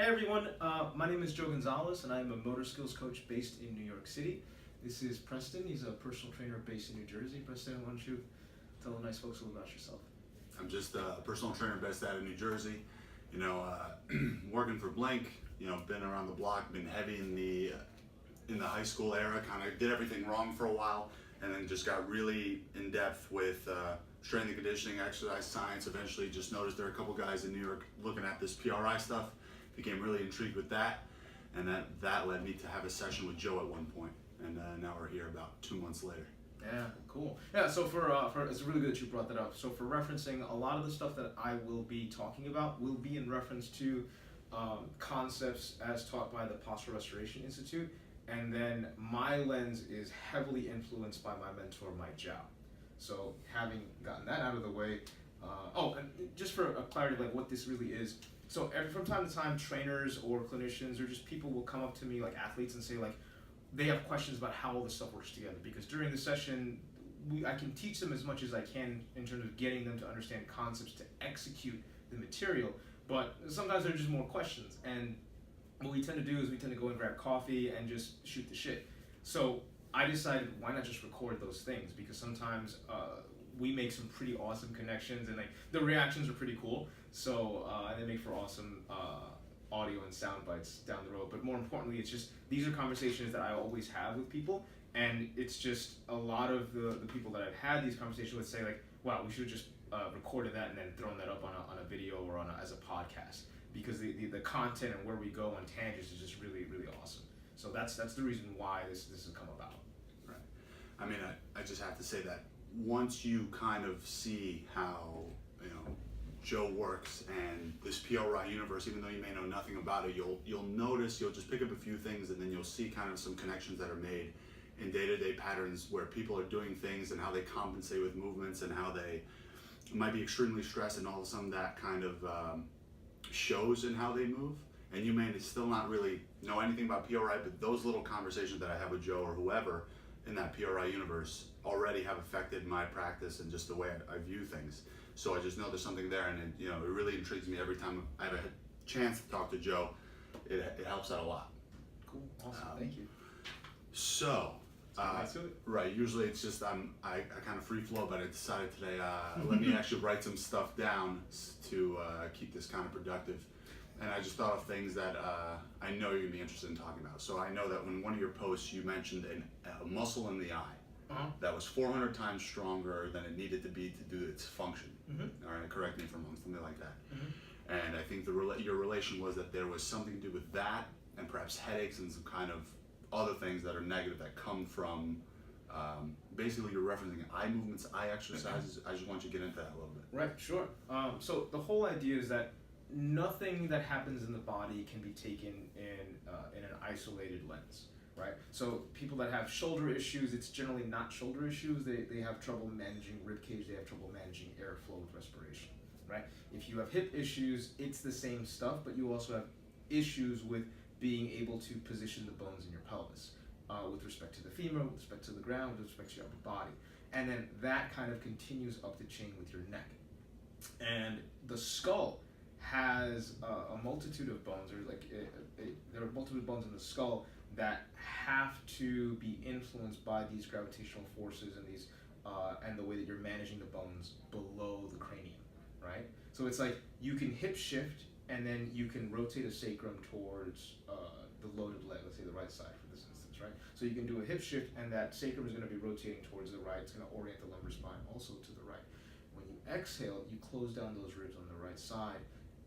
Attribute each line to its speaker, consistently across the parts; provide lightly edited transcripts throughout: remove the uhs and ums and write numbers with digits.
Speaker 1: Hey everyone, my name is Joe Gonzalez and I'm a motor skills coach based in New York City. This is Preston. He's a personal trainer based in New Jersey. Preston, why don't you tell the nice folks a little about yourself?
Speaker 2: I'm just a personal trainer based out of New Jersey. Working for Blink. Been around the block, been heavy in the high school era. Kind of did everything wrong for a while, and then just got really in depth with strength and conditioning, exercise science. Eventually, just noticed there are a couple guys in New York looking at this PRI stuff. Became really intrigued with that, and that led me to have a session with Joe at one point, and now we're here about 2 months later.
Speaker 1: Yeah, cool. Yeah, so for it's really good that you brought that up. So for referencing, a lot of the stuff that I will be talking about will be in reference to concepts as taught by the Posture Restoration Institute, and then my lens is heavily influenced by my mentor, Mike Zhao. So having gotten that out of the way, and just for a clarity of like what this really is. So from time to time, trainers or clinicians or just people will come up to me, like athletes, and say like they have questions about how all this stuff works together. Because during the session, I can teach them as much as I can in terms of getting them to understand concepts to execute the material. But sometimes there are just more questions. And what we tend to do is we tend to go and grab coffee and just shoot the shit. So I decided, why not just record those things? Because sometimes we make some pretty awesome connections, and like the reactions are pretty cool. So they make for awesome audio and sound bites down the road. But more importantly, it's just these are conversations that I always have with people, and it's just a lot of the people that I've had these conversations with say like, wow, we should have just recorded that and then thrown that up on a video or as a podcast, because the content and where we go on tangents is just really, really awesome. So that's the reason why this has come about.
Speaker 2: Right. I mean, I just have to say that once you kind of see how Joe works and this PRI universe, even though you may know nothing about it, you'll notice, you'll just pick up a few things, and then you'll see kind of some connections that are made in day-to-day patterns where people are doing things and how they compensate with movements and how they might be extremely stressed, and all of a sudden that kind of shows in how they move. And you may still not really know anything about PRI, but those little conversations that I have with Joe or whoever in that PRI universe already have affected my practice and just the way I view things. So I just know there's something there, and it really intrigues me every time I have a chance to talk to Joe. It helps out a lot.
Speaker 1: Cool, awesome, thank you.
Speaker 2: So, right, usually it's just I kind of free flow, but I decided today let me actually write some stuff down to keep this kind of productive. And I just thought of things that I know you're gonna be interested in talking about. So I know that when one of your posts you mentioned a muscle in the eye that was 400 times stronger than it needed to be to do its function. All right, correct me if I'm wrong, something like that. And I think your relation was that there was something to do with that, and perhaps headaches and some kind of other things that are negative that come from basically you're referencing eye movements, eye exercises. I just want you to get into that a little bit.
Speaker 1: Right, sure. So the whole idea is that nothing that happens in the body can be taken in an isolated lens, right? So people that have shoulder issues, it's generally not shoulder issues. They have trouble managing rib cage. They have trouble managing airflow with respiration, right? If you have hip issues, it's the same stuff, but you also have issues with being able to position the bones in your pelvis with respect to the femur, with respect to the ground, with respect to your upper body. And then that kind of continues up the chain with your neck. And the skull has a multitude of bones, or there are multiple bones in the skull that have to be influenced by these gravitational forces and these and the way that you're managing the bones below the cranium, right? So it's like you can hip shift, and then you can rotate a sacrum towards the loaded leg, let's say the right side for this instance, right? So you can do a hip shift, and that sacrum is going to be rotating towards the right. It's going to orient the lumbar spine also to the right. When you exhale, you close down those ribs on the right side.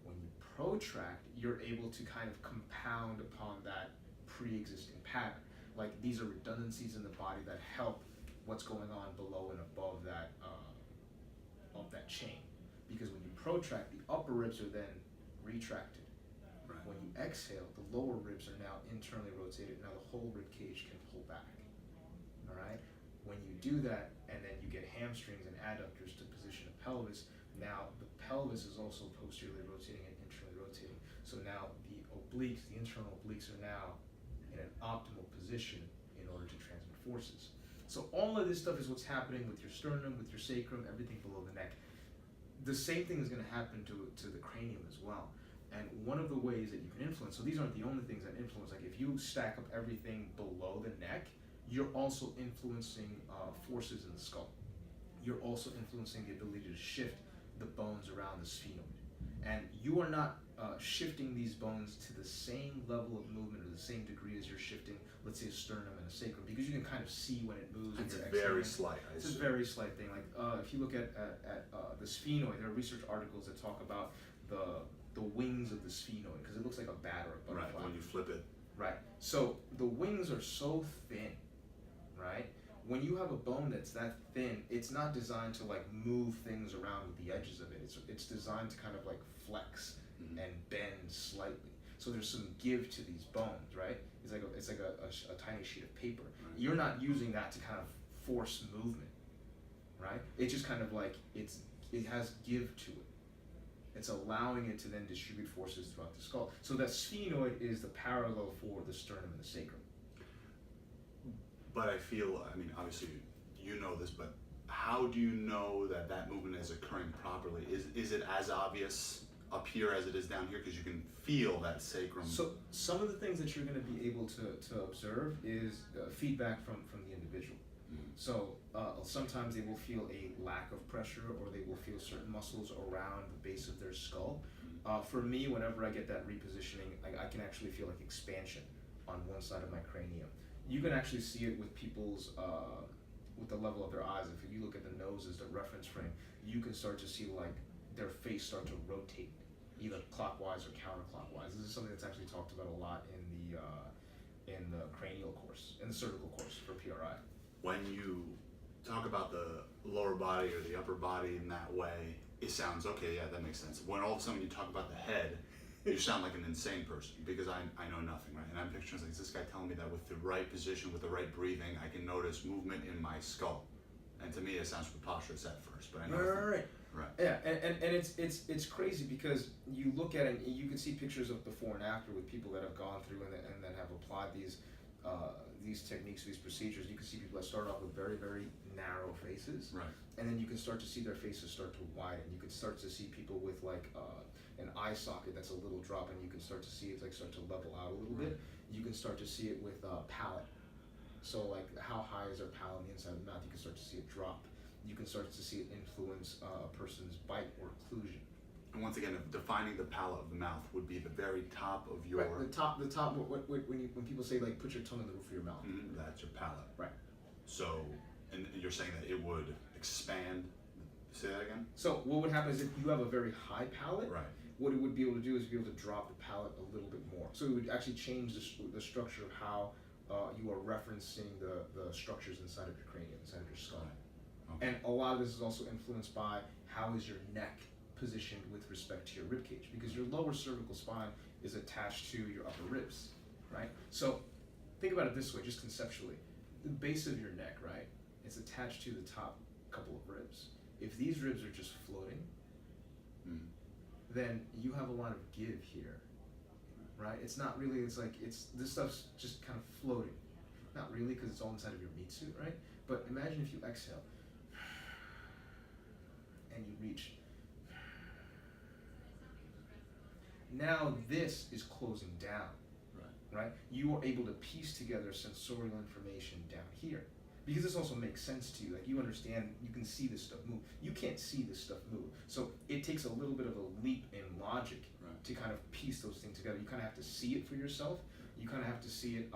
Speaker 1: When you protract, you're able to kind of compound upon that pre-existing pattern. Like these are redundancies in the body that help what's going on below and above that of that chain. Because when you protract, the upper ribs are then retracted.
Speaker 2: Right.
Speaker 1: When you exhale, the lower ribs are now internally rotated. Now the whole rib cage can pull back. All right. When you do that, and then you get hamstrings and adductors to position a pelvis, now the pelvis is also posteriorly rotating and internally rotating. So now the obliques, the internal obliques, are now in an optimal position in order to transmit forces. So all of this stuff is what's happening with your sternum, with your sacrum, everything below the neck. The same thing is going to happen to the cranium as well. And one of the ways that you can influence, so these aren't the only things that influence, like if you stack up everything below the neck, you're also influencing forces in the skull. You're also influencing the ability to shift the bones around the sphenoid. And you are not shifting these bones to the same level of movement or the same degree as you're shifting, let's say, a sternum and a sacrum, because you can kind of see when it moves.
Speaker 2: It's very slight.
Speaker 1: It's a very slight thing. Like if you look at the sphenoid, there are research articles that talk about the wings of the sphenoid, because it looks like a bat or a butterfly.
Speaker 2: Right, when you flip it.
Speaker 1: Right. So the wings are so thin, right? When you have a bone that's that thin, it's not designed to like move things around with the edges of it. It's designed to kind of like flex and bend slightly. So there's some give to these bones, right? It's like a tiny sheet of paper.
Speaker 2: Right.
Speaker 1: You're not using that to kind of force movement, right? It's just kind of like it has give to it. It's allowing it to then distribute forces throughout the skull. So that sphenoid is the parallel for the sternum and the sacrum.
Speaker 2: But I feel, I mean, obviously you know this, but how do you know that that movement is occurring properly? Is it as obvious up here as it is down here? Because you can feel that sacrum.
Speaker 1: So some of the things that you're going to be able to observe is feedback from the individual. So sometimes they will feel a lack of pressure, or they will feel certain muscles around the base of their skull. For me, whenever I get that repositioning, I can actually feel like expansion on one side of my cranium. You can actually see it with people's, with the level of their eyes. If you look at the nose as the reference frame, you can start to see like their face start to rotate, either clockwise or counterclockwise. This is something that's actually talked about a lot in the cranial course, in the cervical course for PRI.
Speaker 2: When you talk about the lower body or the upper body in that way, it sounds, okay, yeah, that makes sense. When all of a sudden you talk about the head, you sound like an insane person, because I know nothing, right? And I'm picturing like, is this guy telling me that with the right position, with the right breathing, I can notice movement in my skull? And to me, it sounds preposterous at first, but I know.
Speaker 1: Right.
Speaker 2: Right.
Speaker 1: Yeah, and it's crazy, because you look at it, and you can see pictures of before and after with people that have gone through and then have applied these techniques, these procedures. You can see people that start off with very, very narrow faces,
Speaker 2: Right.
Speaker 1: and then you can start to see their faces start to widen. You can start to see people with like an eye socket that's a little drop, and you can start to see it like start to level out a little bit. You can start to see it with palate. So like how high is their palate on the inside of the mouth? You can start to see it drop. You can start to see it influence a person's bite or occlusion.
Speaker 2: And once again, defining the palate of the mouth would be the very top of your.
Speaker 1: Right, the top. When people say like put your tongue on the roof of your mouth.
Speaker 2: That's your palate.
Speaker 1: Right.
Speaker 2: So, and you're saying that it would expand. Say that again.
Speaker 1: So what would happen is if you have a very high palate,
Speaker 2: Right.
Speaker 1: what it would be able to do is be able to drop the palate a little bit more. So it would actually change the structure of how you are referencing the structures inside of your cranium, inside of your skull.
Speaker 2: Right. Okay.
Speaker 1: And a lot of this is also influenced by how is your neck positioned with respect to your rib cage, because your lower cervical spine is attached to your upper ribs, right? So think about it this way, just conceptually. The base of your neck, right, is attached to the top couple of ribs. If these ribs are just floating, then you have a lot of give here, right? It's not really, it's like, this stuff's just kind of floating. Not really, because it's all inside of your meat suit, right? But imagine if you exhale and you reach. Now this is closing down, right? You are able to piece together sensorial information down here, because this also makes sense to you. Like you understand, you can see this stuff move. You can't see this stuff move. So it takes a little bit of a leap in logic to kind of piece those things together. You kind of have to see it for yourself. You kind of have to see it,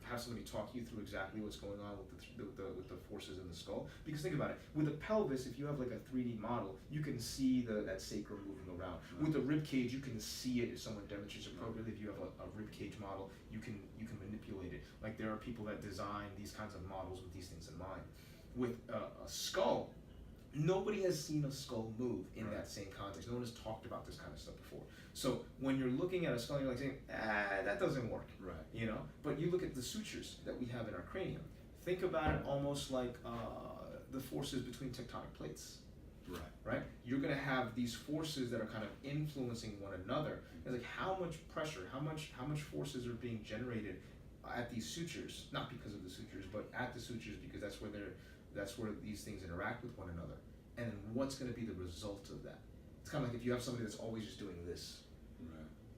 Speaker 1: have somebody talk you through exactly what's going on with the forces in the skull. Because think about it, with the pelvis, if you have like a 3D model, you can see that sacrum moving around. With the rib cage, you can see it if someone demonstrates appropriately. If you have a rib cage model, you can manipulate it. Like there are people that design these kinds of models with these things in mind. With a skull, nobody has seen a skull move in that same context. No one has talked about this kind of stuff before. So when you're looking at a skull, you're like saying, that doesn't work.
Speaker 2: Right.
Speaker 1: You know? But you look at the sutures that we have in our cranium. Think about it almost like the forces between tectonic plates. Right? You're going to have these forces that are kind of influencing one another. It's like how much pressure, how much forces are being generated at these sutures, not because of the sutures, but at the sutures, because that's where these things interact with one another. And what's going to be the result of that? It's kind of like if you have somebody that's always just doing this,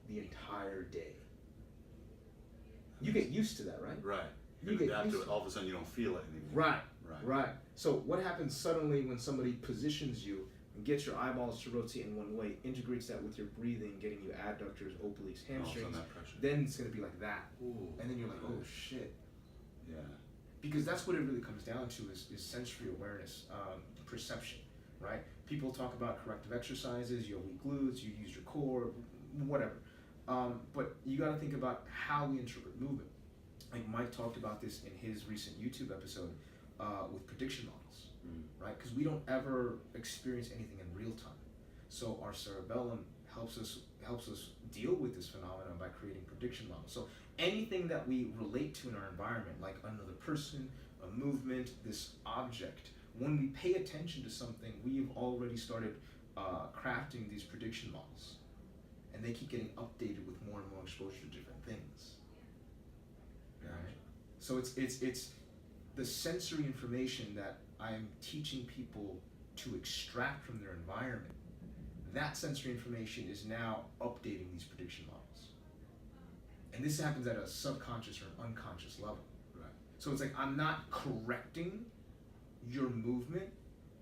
Speaker 1: the entire day. You get used to that, right?
Speaker 2: Right.
Speaker 1: You
Speaker 2: You
Speaker 1: get
Speaker 2: adapt
Speaker 1: used
Speaker 2: to it.
Speaker 1: to
Speaker 2: All of a sudden, you don't feel it anymore.
Speaker 1: Right.
Speaker 2: Right.
Speaker 1: Right. So what happens suddenly when somebody positions you and gets your eyeballs to rotate in one way, integrates that with your breathing, getting you adductors, obliques, hamstrings,
Speaker 2: that pressure.
Speaker 1: then it's going to be like that.
Speaker 2: Ooh,
Speaker 1: And then you're like,
Speaker 2: right.
Speaker 1: oh shit.
Speaker 2: Yeah.
Speaker 1: Because that's what it really comes down to is sensory awareness, perception, right? People talk about corrective exercises, you have weak glutes, you use your core, whatever. But you got to think about how we interpret movement. Like Mike talked about this in his recent YouTube episode with prediction models, right? Because we don't ever experience anything in real time. So our cerebellum helps us deal with this phenomenon by creating prediction models. So anything that we relate to in our environment, like another person, a movement, this object, when we pay attention to something, we've already started crafting these prediction models. And they keep getting updated with more and more exposure to different things. Right? So it's the sensory information that I'm teaching people to extract from their environment. That sensory information is now updating these prediction models. And this happens at a subconscious or an unconscious level.
Speaker 2: Right.
Speaker 1: So it's like I'm not correcting your movement,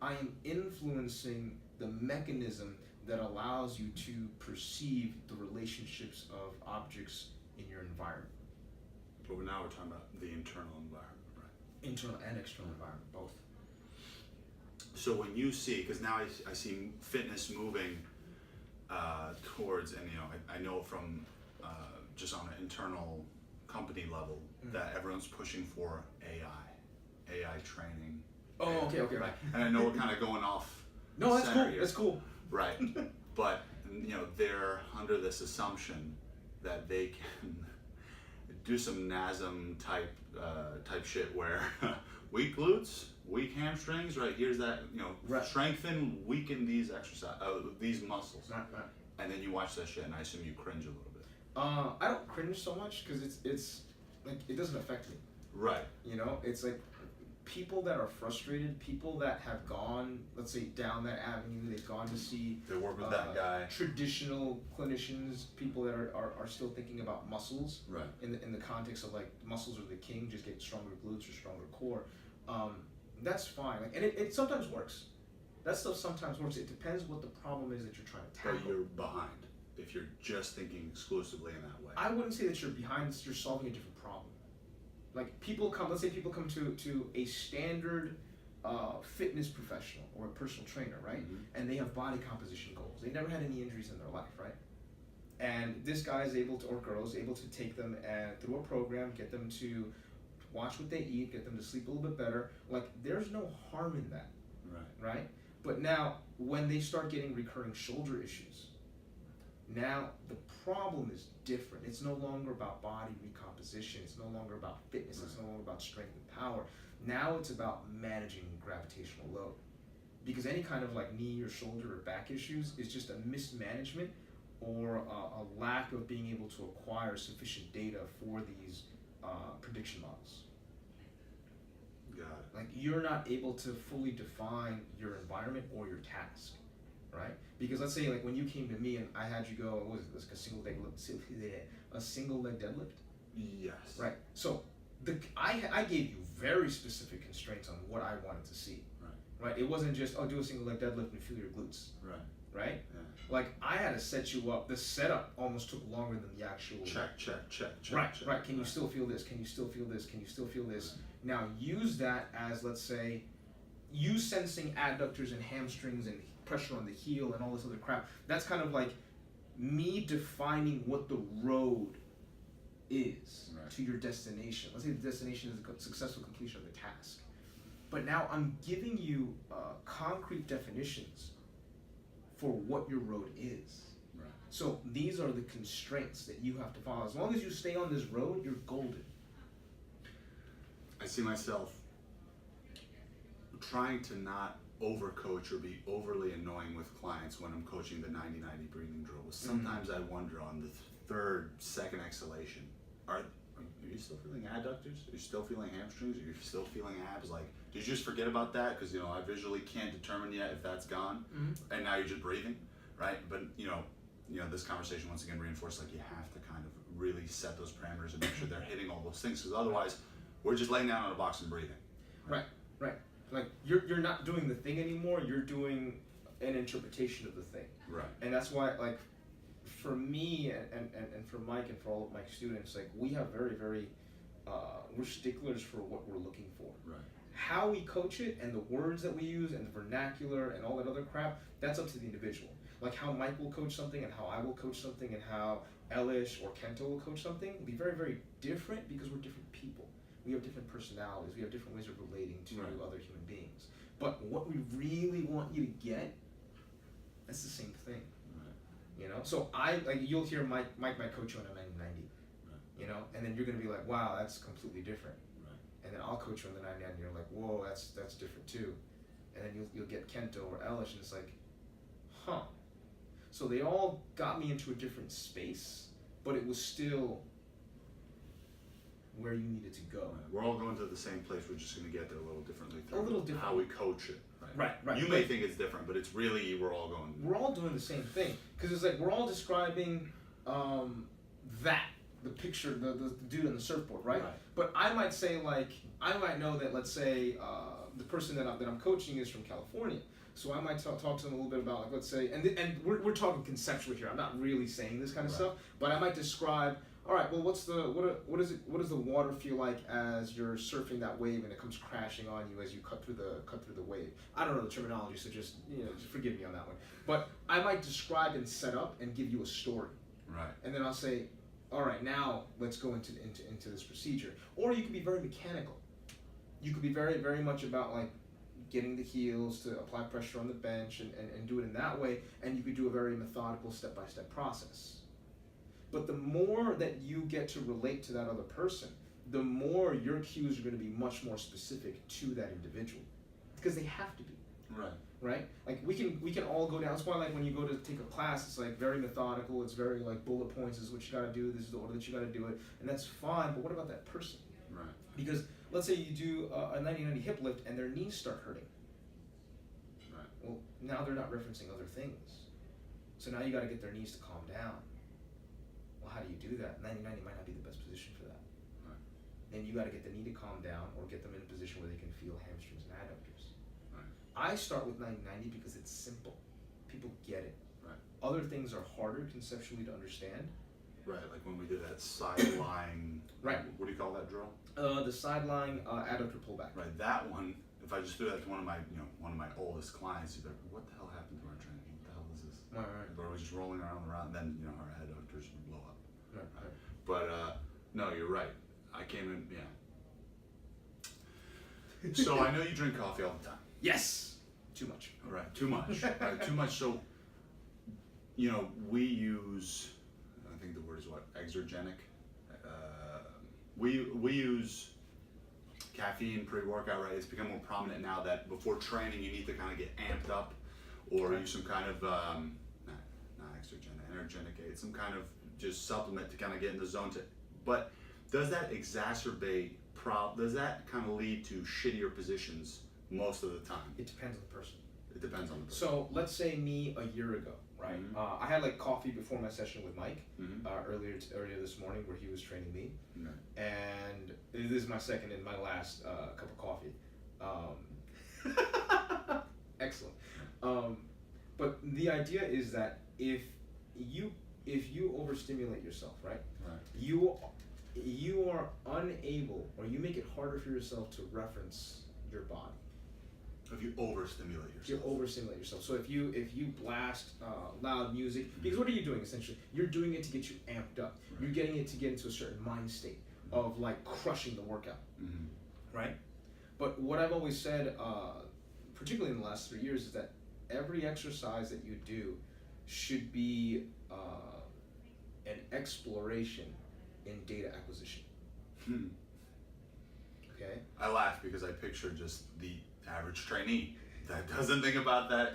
Speaker 1: I am influencing the mechanism that allows you to perceive the relationships of objects in your environment.
Speaker 2: But now we're talking about the internal environment, right?
Speaker 1: Internal and external environment, both.
Speaker 2: So when you see, because now I see fitness moving towards, and I know from just on an internal company level that everyone's pushing for AI training.
Speaker 1: Oh, okay, right.
Speaker 2: And I know we're kind of going off.
Speaker 1: No, that's cool.
Speaker 2: here.
Speaker 1: That's cool.
Speaker 2: Right, but they're under this assumption that they can do some NASM type shit where weak glutes, weak hamstrings. Right, here's that.
Speaker 1: Right.
Speaker 2: Strengthen, weaken these these muscles.
Speaker 1: Right.
Speaker 2: And then you watch that shit, and I assume you cringe a little bit.
Speaker 1: I don't cringe so much because it's like it doesn't affect me.
Speaker 2: Right.
Speaker 1: It's like people that are frustrated, people that have gone, let's say, down that avenue, they've gone to see
Speaker 2: They work with that guy.
Speaker 1: Traditional clinicians, people that are still thinking about muscles,
Speaker 2: Right.
Speaker 1: In the context of like muscles are the king, just get stronger glutes or stronger core. That's fine, and it sometimes works. That stuff sometimes works. It depends what the problem is that you're trying to tackle.
Speaker 2: But you're behind if you're just thinking exclusively in that way.
Speaker 1: I wouldn't say that you're behind. You're solving a different problem. Like let's say people come to a standard fitness professional or a personal trainer, right?
Speaker 2: Mm-hmm.
Speaker 1: And they have body composition goals. They never had any injuries in their life, right? And this guy is able to, or girl is able to take them through a program, get them to watch what they eat, get them to sleep a little bit better. Like, there's no harm in that, right? But now, when they start getting recurring shoulder issues, now the problem is different. It's no longer about body recomposition. It's no longer about fitness. Right. It's no longer about strength and power. Now it's about managing gravitational load. Because any kind of like knee or shoulder or back issues is just a mismanagement or a lack of being able to acquire sufficient data for these prediction models.
Speaker 2: Got it.
Speaker 1: Like, you're not able to fully define your environment or your task, right? Because let's say like when you came to me and I had you go, what was it, like a single leg deadlift?
Speaker 2: Yes.
Speaker 1: Right. So I gave you very specific constraints on what I wanted to see. Right. It wasn't just do a single leg deadlift and feel your glutes. Right.
Speaker 2: Yeah.
Speaker 1: Like, I had to set you up. The setup almost took longer than the actual.
Speaker 2: Check.
Speaker 1: Right. Can you still feel this? Can you still feel this? Can you still feel this? Now use that as, let's say, you sensing adductors and hamstrings and pressure on the heel and all this other crap. That's kind of like me defining what the road is to your destination. Let's say the destination is a successful completion of the task. But now I'm giving you concrete definitions for what your road is.
Speaker 2: Right.
Speaker 1: So these are the constraints that you have to follow. As long as you stay on this road, you're golden.
Speaker 2: I see myself trying to not overcoach or be overly annoying with clients when I'm coaching the 90-90 breathing drill. Sometimes I wonder on the second exhalation, are you still feeling adductors? Are you still feeling hamstrings? Are you still feeling abs? Like, did you just forget about that? Because, I visually can't determine yet if that's gone. And now you're just breathing, right? But, this conversation once again reinforced, like, you have to kind of really set those parameters and make sure they're hitting all those things, because otherwise we're just laying down on a box and breathing.
Speaker 1: Right. Like you're not doing the thing anymore, you're doing an interpretation of the thing.
Speaker 2: Right.
Speaker 1: And that's why, like, for me and for Mike and for all of my students, like, we have very, very, we're sticklers for what we're looking for.
Speaker 2: Right.
Speaker 1: How we coach it and the words that we use and the vernacular and all that other crap, that's up to the individual. Like how Mike will coach something and how I will coach something and how Elish or Kento will coach something will be very, very different because we're different people. We have different personalities. We have different ways of relating to other human beings. But what we really want you to get, that's the same thing. Right. So you'll hear Mike might coach you on a 90-90, right. And then you're gonna be like, wow, that's completely different. Right. And then I'll coach you on the 90-90 and you're like, whoa, that's different too. And then you'll get Kento or Elish and it's like, huh. So they all got me into a different space, but it was still where you needed to go.
Speaker 2: Right. We're all going to the same place. We're just going to get there a little differently through how we coach it.
Speaker 1: Right.
Speaker 2: You may think it's different, but it's really we're all going.
Speaker 1: We're all doing the same thing because it's like we're all describing the picture, the dude on the surfboard, right? But I might say I might know that, let's say the person that I'm coaching is from California. So I might talk to them a little bit about, like, let's say, and we're talking conceptually here. I'm not really saying this kind of stuff, but I might describe. All right. Well, what does the water feel like as you're surfing that wave and it comes crashing on you as you cut through the wave? I don't know the terminology, so just forgive me on that one. But I might describe and set up and give you a story.
Speaker 2: Right.
Speaker 1: And then I'll say, all right, now let's go into this procedure. Or you could be very mechanical. You could be very, very much about, like, getting the heels to apply pressure on the bench and do it in that way, and you could do a very methodical step-by-step process. But the more that you get to relate to that other person, the more your cues are going to be much more specific to that individual, because they have to be. Right? Like we can all go down. That's why, like, when you go to take a class, it's like very methodical. It's very like bullet points. This is what you got to do. This is the order that you got to do it, and that's fine. But what about that person?
Speaker 2: Right.
Speaker 1: Because let's say you do a 90-90 hip lift and their knees start hurting.
Speaker 2: Right.
Speaker 1: Well, now they're not referencing other things. So now you got to get their knees to calm down. Well, how do you do that? 90-90 might not be the best position for that.
Speaker 2: Right.
Speaker 1: Then you got to get the knee to calm down or get them in a position where they can feel hamstrings and adductors.
Speaker 2: Right.
Speaker 1: I start with 90-90 because it's simple. People get it.
Speaker 2: Right.
Speaker 1: Other things are harder conceptually to understand.
Speaker 2: Right, like when we did that side-lying,
Speaker 1: right.
Speaker 2: What do you call that drill?
Speaker 1: The side-lying adductor pullback.
Speaker 2: Right, that one. If I just threw that to one of my oldest clients, he'd be like, "What the hell happened to our training? What the hell is this?"
Speaker 1: Right.
Speaker 2: But I was just rolling around, and then our adductors would blow up.
Speaker 1: Right.
Speaker 2: But no, you're right. I came in, So I know you drink coffee all the time.
Speaker 1: Yes. Too much.
Speaker 2: Right, too much. Right, too much. So, we use. I think the word is what? Exergenic. We use caffeine pre-workout, right? It's become more prominent now that before training you need to kind of get amped up, or use some kind of not exergenic, energenic aid, some kind of just supplement to kind of get in the zone. But does that exacerbate? Does that kind of lead to shittier positions most of the time?
Speaker 1: It depends on the person.
Speaker 2: It depends on the person.
Speaker 1: So let's say me a year ago, right?
Speaker 2: Mm-hmm.
Speaker 1: I had like coffee before my session with Mike
Speaker 2: Mm-hmm.
Speaker 1: earlier this morning where he was training me,
Speaker 2: Okay.
Speaker 1: and this is my second and my last cup of coffee. Excellent. But the idea is that if you overstimulate yourself, right? You are unable, or you make it harder for yourself to reference your body.
Speaker 2: If you overstimulate yourself.
Speaker 1: You overstimulate yourself. So if you blast loud music, because what are you doing essentially? You're doing it to get you amped up.
Speaker 2: Right.
Speaker 1: You're getting it to get into a certain mind state of like crushing the workout, right? But what I've always said, particularly in the last 3 years, is that every exercise that you do should be an exploration in data acquisition. Okay.
Speaker 2: I laugh because I picture just the average trainee that doesn't think about that,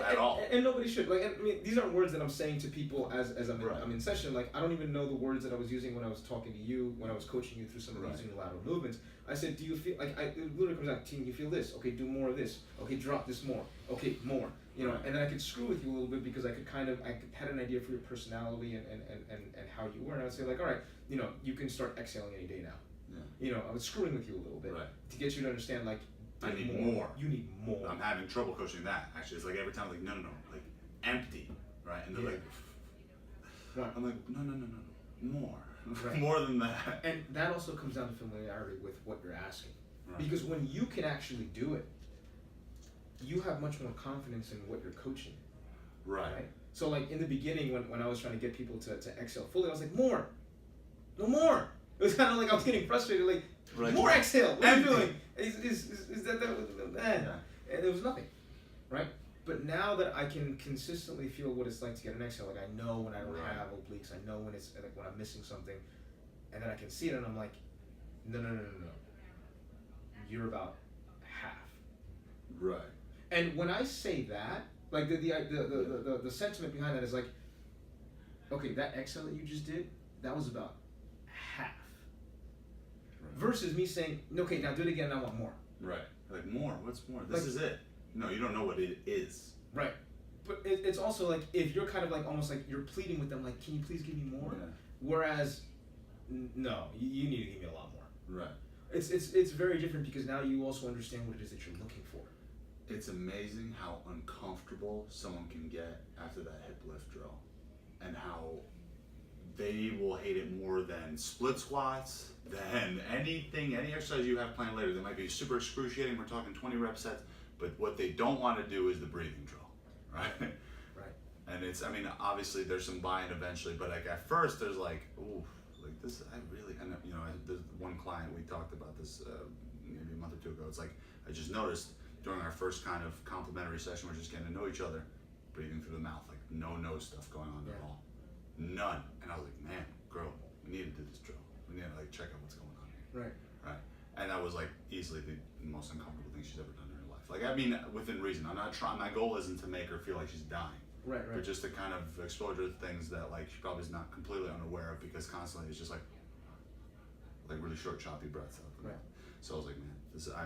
Speaker 2: at all.
Speaker 1: And nobody should. Like, I mean, these aren't words that I'm saying to people as
Speaker 2: Right.
Speaker 1: I'm in session. Like, I don't even know the words that I was using when I was talking to you, when I was coaching you through some of these unilateral movements. I said, do you feel, like, it literally comes out, team, you feel this? Okay, do more of this. Okay, drop this more. Okay, more. You know,
Speaker 2: Right.
Speaker 1: and then I could screw with you a little bit because I had an idea for your personality and how you were, and I would say like, all right, you know, you can start exhaling any day now.
Speaker 2: Yeah.
Speaker 1: You know, I was screwing with you a little bit
Speaker 2: Right.
Speaker 1: to get you to understand like,
Speaker 2: I need more.
Speaker 1: You need more.
Speaker 2: I'm having trouble coaching that. Actually, it's like every time, like, no, like, empty, right? And they're like,
Speaker 1: right.
Speaker 2: I'm like, no, more,
Speaker 1: Right.
Speaker 2: more than that.
Speaker 1: And that also comes down to familiarity with what you're asking,
Speaker 2: Right.
Speaker 1: because when you can actually do it, you have much more confidence in what you're coaching.
Speaker 2: Right.
Speaker 1: So like in the beginning, when I was trying to get people to exhale fully, I was like, more, no more. It was kind of like I was getting frustrated, like,
Speaker 2: Right.
Speaker 1: more exhale. What are you
Speaker 2: Empty.
Speaker 1: doing? Is that
Speaker 2: Yeah.
Speaker 1: And there was nothing, right? But now that I can consistently feel what it's like to get an exhale, like I know when I don't
Speaker 2: Right.
Speaker 1: have obliques, I know when it's like when I'm missing something, and then I can see it, and I'm like, no. You're about half.
Speaker 2: Right.
Speaker 1: And when I say that, like the sentiment behind that is like, okay, that exhale that you just did, that was about half.
Speaker 2: Right.
Speaker 1: Versus me saying, okay, now do it again, I want more.
Speaker 2: Right. Like, more. What's more? This
Speaker 1: Like-
Speaker 2: is it. No, you don't know what it is.
Speaker 1: Right. But it's also like, if you're kind of like, almost like you're pleading with them, like, can you please give me more?
Speaker 2: Yeah.
Speaker 1: Whereas, no, you need to give me a lot more.
Speaker 2: Right.
Speaker 1: It's very different because now you also understand what it is that you're looking for.
Speaker 2: It's amazing how uncomfortable someone can get after that hip lift drill, and how they will hate it more than split squats, than any exercise you have planned later. That might be super excruciating. We're talking 20 rep sets, but what they don't want to do is the breathing drill, right?
Speaker 1: Right.
Speaker 2: And it's, I mean, obviously there's some buy-in eventually, but like at first there's like, ooh, like this, I really, and you know, there's one client, we talked about this maybe a month or two ago. It's like, I just noticed during our first kind of complimentary session, we're just getting to know each other, breathing through the mouth, like no nose stuff going on at all. None. And I was like, man, girl, we need to do this drill. We need to like check out what's going on here.
Speaker 1: Right.
Speaker 2: And that was like easily the most uncomfortable thing she's ever done in her life. Like, I mean, within reason. I'm not trying, my goal isn't to make her feel like she's dying.
Speaker 1: Right.
Speaker 2: But just to kind of expose her to things that like she probably is not completely unaware of, because constantly it's just like really short, choppy breaths out.
Speaker 1: Right.
Speaker 2: So I was like,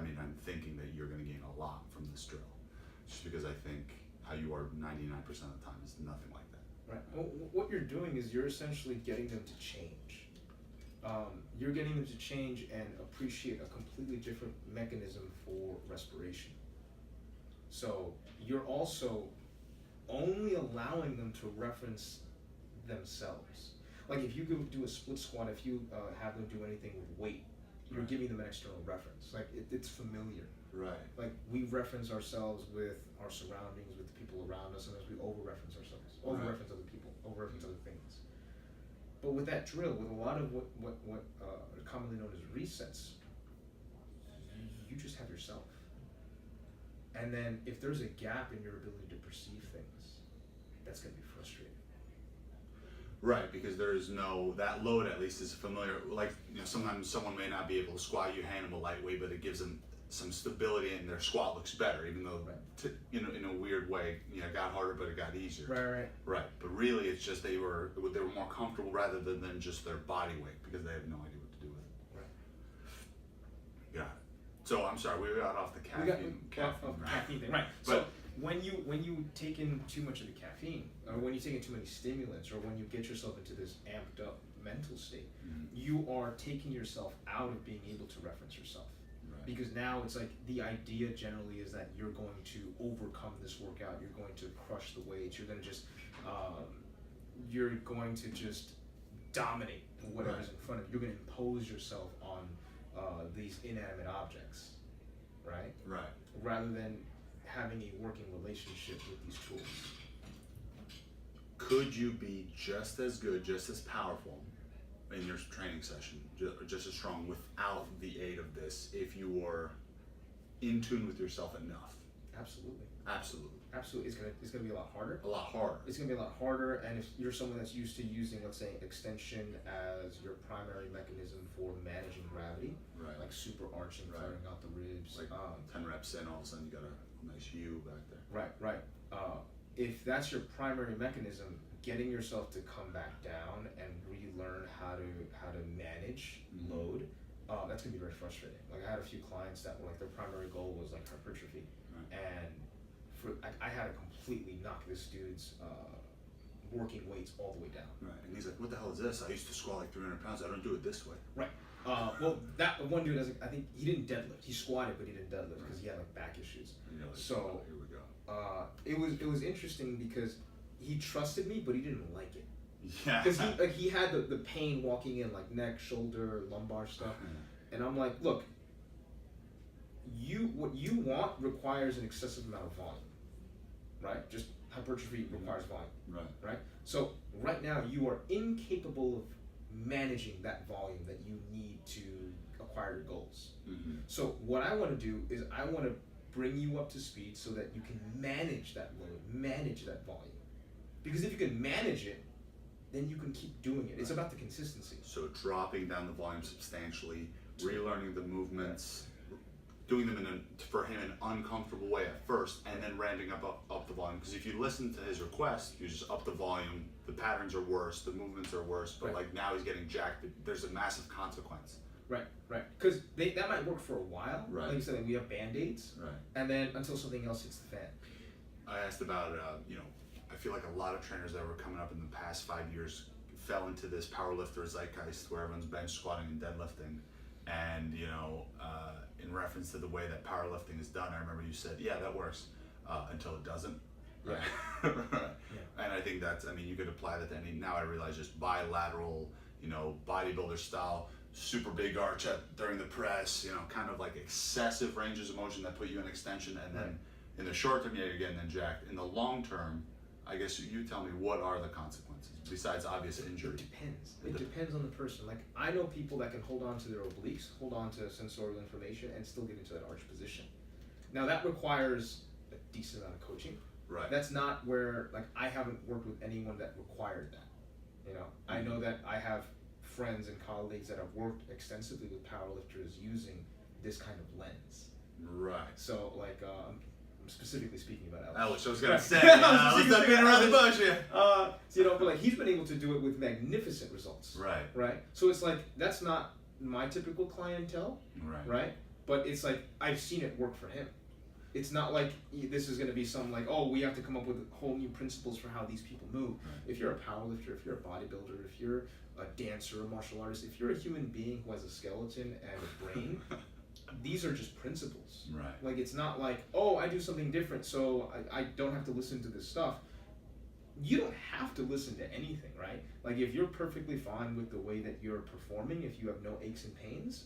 Speaker 2: man, I'm thinking that you're going to gain a lot from this drill, just because I think how you are 99% of the time is nothing like that.
Speaker 1: Right. Well, what you're doing is you're essentially getting them to change. You're getting them to change and appreciate a completely different mechanism for respiration. So you're also only allowing them to reference themselves. Like if you go do a split squat, if you have them do anything with weight, you're
Speaker 2: Right.
Speaker 1: giving them an external reference. Like it's familiar.
Speaker 2: Right.
Speaker 1: Like we reference ourselves with our surroundings, with the people around us, and as we over-reference ourselves, over-reference other people, over-reference other things. But with that drill, with a lot of what are commonly known as resets, you just have yourself. And then if there's a gap in your ability to perceive things, that's going to be frustrating.
Speaker 2: Right, because there is no, that load at least is familiar. Like, you know, sometimes someone may not be able to squat, you hand them a lightweight, but it gives them some stability and their squat looks better, even though,
Speaker 1: Right.
Speaker 2: in a weird way, you know, it got harder, but it got easier.
Speaker 1: Right.
Speaker 2: Right, but really it's just they were more comfortable rather than just their body weight, because they have no idea what to do with it.
Speaker 1: Right.
Speaker 2: Got it. So I'm sorry, we got off the caffeine.
Speaker 1: Caffeine thing, right? So when you take in too much of the caffeine, or when you take in too many stimulants, or when you get yourself into this amped up mental state, you are taking yourself out of being able to reference yourself.
Speaker 2: Right.
Speaker 1: Because now it's like the idea generally is that you're going to overcome this workout, you're going to crush the weights, you're going to just dominate whatever's in front of you. You're going to impose yourself on these inanimate objects, right?
Speaker 2: Right.
Speaker 1: Rather than having a working relationship with these tools.
Speaker 2: Could you be just as good, just as powerful in your training session, just as strong without the aid of this, if you were in tune with yourself enough?
Speaker 1: Absolutely.
Speaker 2: Absolutely.
Speaker 1: Absolutely. It's gonna be a lot harder.
Speaker 2: A lot harder.
Speaker 1: It's gonna be a lot harder, and if you're someone that's used to using, let's say, extension as your primary mechanism for managing gravity,
Speaker 2: Right.
Speaker 1: like super arching,
Speaker 2: Right.
Speaker 1: flaring out the ribs,
Speaker 2: Like 10 reps in, all of a sudden you got a nice U back there.
Speaker 1: Right. If that's your primary mechanism, getting yourself to come back down and relearn how to manage load, that's gonna be very frustrating. Like I had a few clients that were like their primary goal was like hypertrophy,
Speaker 2: Right.
Speaker 1: and I had to completely knock this dude's working weights all the way down.
Speaker 2: Right, and he's like, what the hell is this? I used to squat like 300 pounds. I don't do it this way.
Speaker 1: Right. Well, that one dude, I think he didn't deadlift. He squatted, but he didn't deadlift because he had like back issues.
Speaker 2: And you're like,
Speaker 1: So
Speaker 2: oh, here we go.
Speaker 1: it was interesting because he trusted me, but he didn't like it.
Speaker 2: Yeah.
Speaker 1: Because he had the pain walking in, like neck, shoulder, lumbar stuff, and I'm like, look, what you want requires an excessive amount of volume, right? Just hypertrophy requires volume, right? So right now you are incapable of managing that volume that you need to acquire your goals.
Speaker 2: Mm-hmm.
Speaker 1: So what I want to do is I want to bring you up to speed so that you can manage that load, manage that volume. Because if you can manage it, then you can keep doing it. It's about the consistency.
Speaker 2: So dropping down the volume substantially, relearning the movements, doing them for him an uncomfortable way at first, and then ramping up the volume. Because if you listen to his request, you just up the volume, the patterns are worse, the movements are worse, but like now he's getting jacked, there's a massive consequence.
Speaker 1: Right. Because that might work for a while.
Speaker 2: Right.
Speaker 1: Like you said, like we have Band-Aids.
Speaker 2: Right.
Speaker 1: And then until something else hits the fan.
Speaker 2: I asked about, I feel like a lot of trainers that were coming up in the past 5 years fell into this powerlifter zeitgeist where everyone's bench squatting and deadlifting. And, in reference to the way that powerlifting is done, I remember you said, yeah, that works, until it doesn't.
Speaker 1: Yeah.
Speaker 2: Right.
Speaker 1: Yeah.
Speaker 2: And I think you could apply that to any, now I realize just bilateral, bodybuilder style, super big arch during the press, kind of like excessive ranges of motion that put you in extension. And then in the short term, you're getting jacked. In the long term, I guess you tell me, what are the consequences besides obvious injury?
Speaker 1: It depends. It depends on the person. Like I know people that can hold on to their obliques, hold on to sensorial information, and still get into that arch position. Now that requires a decent amount of coaching.
Speaker 2: Right.
Speaker 1: That's not where I haven't worked with anyone that required that.
Speaker 2: Mm-hmm.
Speaker 1: I know that I have friends and colleagues that have worked extensively with powerlifters using this kind of lens.
Speaker 2: Right.
Speaker 1: So I'm specifically speaking about
Speaker 2: Alex, I was gonna
Speaker 1: Right.
Speaker 2: say, let's not beat around the bush here.
Speaker 1: But he's been able to do it with magnificent results.
Speaker 2: Right.
Speaker 1: Right. So it's that's not my typical clientele.
Speaker 2: Right.
Speaker 1: Right. But it's I've seen it work for him. It's not this is going to be some we have to come up with whole new principles for how these people move.
Speaker 2: Right.
Speaker 1: If you're a powerlifter, if you're a bodybuilder, if you're a dancer, a martial artist, if you're a human being who has a skeleton and a brain, these are just principles.
Speaker 2: Right.
Speaker 1: It's not I do something different, so I don't have to listen to this stuff. You don't have to listen to anything, right? If you're perfectly fine with the way that you're performing, if you have no aches and pains,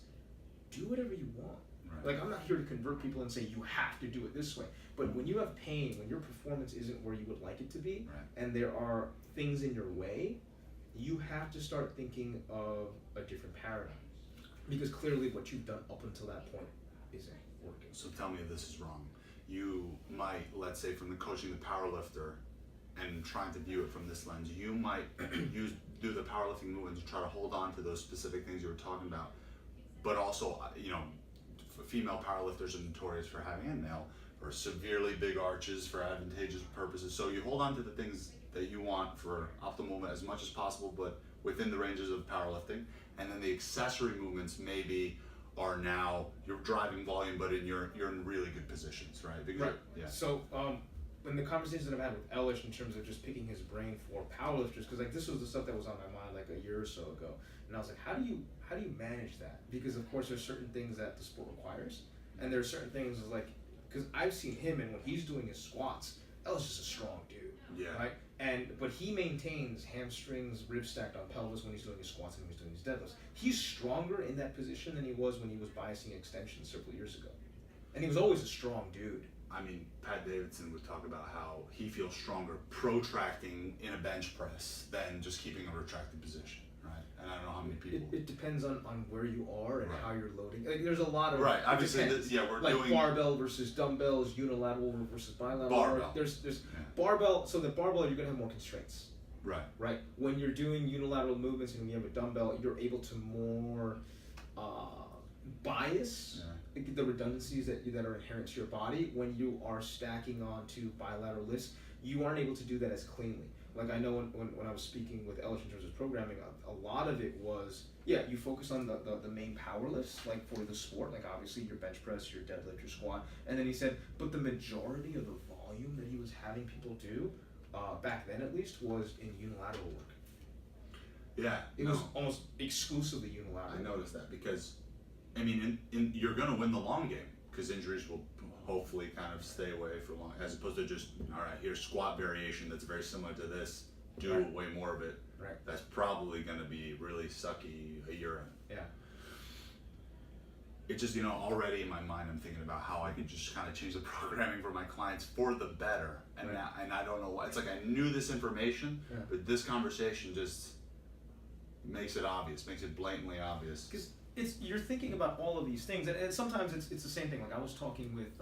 Speaker 1: do whatever you want.
Speaker 2: Right.
Speaker 1: I'm not here to convert people and say you have to do it this way. But when you have pain, when your performance isn't where you would like it to be, and there are things in your way, you have to start thinking of a different paradigm. Because clearly what you've done up until that point isn't working.
Speaker 2: So tell me if this is wrong. You might, let's say, from the coaching the powerlifter and trying to view it from this lens, you might do the powerlifting movements and try to hold on to those specific things you were talking about. But also, female powerlifters are notorious for having a nail or severely big arches for advantageous purposes. So you hold on to the things that you want for optimal movement as much as possible, but within the ranges of powerlifting. And then the accessory movements maybe are now you're driving volume, but you're in really good positions, right? Because yeah.
Speaker 1: So in the conversations that I've had with Elish in terms of just picking his brain for powerlifters, because this was the stuff that was on my mind a year or so ago, and I was how do you manage that? Because of course there's certain things that the sport requires, and there's certain things because I've seen him, and when he's doing his squats, Elish is a strong dude, right? But he maintains hamstrings, ribs stacked on pelvis when he's doing his squats and when he's doing his deadlifts. He's stronger in that position than he was when he was biasing extension several years ago, and he was always a strong dude.
Speaker 2: I mean, Pat Davidson would talk about how he feels stronger protracting in a bench press than just keeping a retracted position, right? And I don't know how many people.
Speaker 1: It depends on where you are and how you're loading. There's a lot of
Speaker 2: Obviously, we're doing
Speaker 1: barbell versus dumbbells, unilateral versus bilateral.
Speaker 2: Barbell.
Speaker 1: There's barbell. So the barbell, you're gonna have more constraints.
Speaker 2: Right.
Speaker 1: When you're doing unilateral movements and when you have a dumbbell, you're able to more bias the redundancies that are inherent to your body. When you are stacking onto bilateral lifts, you aren't able to do that as cleanly. I know when I was speaking with Elish in terms of programming, a lot of it was, you focus on the main power lifts, for the sport, obviously your bench press, your deadlift, your squat, and then he said, but the majority of the volume that he was having people do, back then at least, was in unilateral work.
Speaker 2: Yeah.
Speaker 1: It was almost exclusively unilateral.
Speaker 2: I noticed that because, I mean, you're going to win the long game because injuries will hopefully kind of stay away for long, as opposed to just, all right, here's squat variation that's very similar to this, do
Speaker 1: Right.
Speaker 2: way more of it.
Speaker 1: Right.
Speaker 2: That's probably going to be really sucky a year in.
Speaker 1: Yeah.
Speaker 2: It just, already in my mind I'm thinking about how I could just kind of change the programming for my clients for the better. And
Speaker 1: Right.
Speaker 2: and I don't know why. It's like I knew this information, but this conversation just makes it obvious, makes it blatantly obvious.
Speaker 1: Because you're thinking about all of these things, and sometimes it's the same thing. Like I was talking with.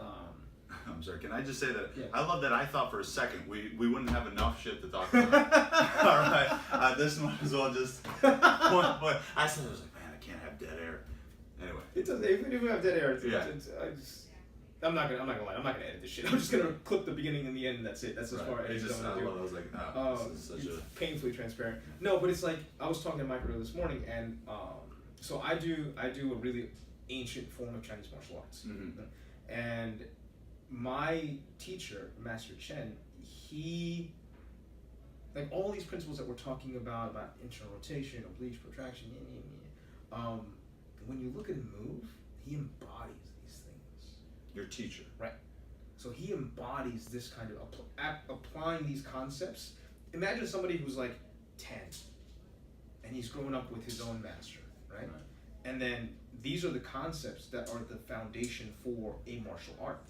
Speaker 2: I'm sorry. Can I just say that
Speaker 1: Yeah.
Speaker 2: I love that I thought for a second we wouldn't have enough shit to talk about. All right, this might as well just. But I said I was like, man, I can't have dead air. Anyway,
Speaker 1: It doesn't. Even if we have dead air,
Speaker 2: Yeah.
Speaker 1: I'm not gonna lie. I'm not gonna edit this shit. I'm just gonna clip the beginning and the end, and that's it. That's as far as
Speaker 2: just,
Speaker 1: I'm gonna do.
Speaker 2: I was like, no, this is such
Speaker 1: it's
Speaker 2: a.
Speaker 1: painfully transparent. No, but it's like I was talking to Mike this morning, and so I do a really ancient form of Chinese martial arts, and my teacher, Master Chen, he, like all these principles that we're talking about internal rotation, oblique protraction, when you look at him move, he embodies these things.
Speaker 2: Your teacher.
Speaker 1: Right. So he embodies this kind of applying these concepts. Imagine somebody who's like 10 and he's growing up with his own master, right? And then these are the concepts that are the foundation for a martial art.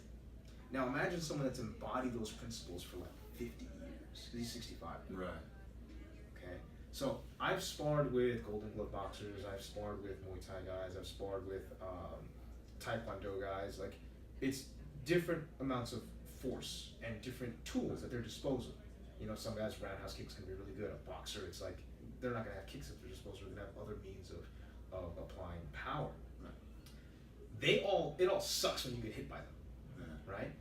Speaker 1: Now imagine someone that's embodied those principles for like 50 years, because he's 65.
Speaker 2: Right.
Speaker 1: Okay. So I've sparred with Golden Glove boxers, I've sparred with Muay Thai guys, I've sparred with Taekwondo guys. Like, it's different amounts of force and different tools at their disposal. Some guys roundhouse kicks can be really good. A boxer, it's like they're not gonna have kicks at their disposal. They're gonna have other means of applying power. Right. It all sucks when you get hit by them. Yeah. Right?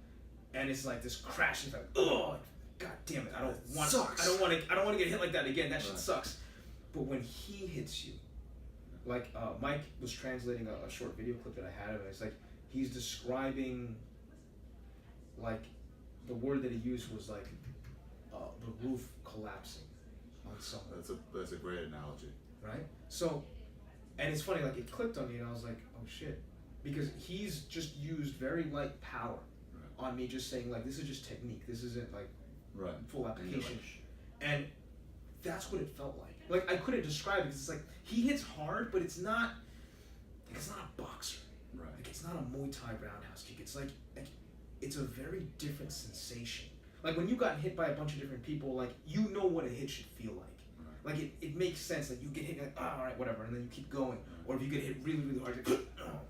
Speaker 1: And it's like this crash. It's like, oh, god damn it! I don't want to get hit like that again. That shit sucks. But when he hits you, like Mike was translating a short video clip that I had of it. It's like he's describing, like, the word that he used was like the roof collapsing on someone.
Speaker 2: That's a great analogy.
Speaker 1: Right? So, and it's funny, like it clicked on me, and I was like, oh shit, because he's just used very light power on me, just saying like, this is just technique. This isn't like full application. And that's what it felt like. Like I couldn't describe it because it's like he hits hard, but it's not a boxer.
Speaker 2: Right.
Speaker 1: Like it's not a Muay Thai roundhouse kick. It's like it's a very different sensation. Like when you got hit by a bunch of different people, like you know what a hit should feel like. Right. Like it makes sense. Like you get hit, you're like, oh, all right, whatever, and then you keep going. Or if you get hit really, really hard, you're like, oh,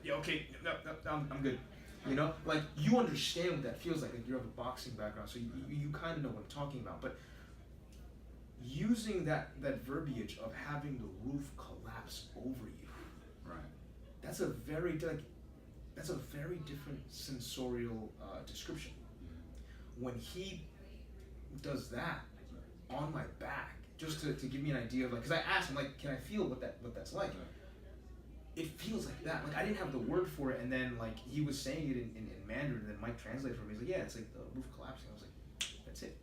Speaker 1: yeah, okay, no, I'm good. Like you understand what that feels like. Like you have a boxing background, so you kind of know what I'm talking about. But using that verbiage of having the roof collapse over you, right? That's a very different sensorial description. When he does that on my back, just to give me an idea of like, because I asked him like, can I feel what that's like? It feels like that. Like I didn't have the word for it, and then like he was saying it in Mandarin, and then Mike translated for me. He's like, yeah, it's like the roof collapsing. I was like, that's it.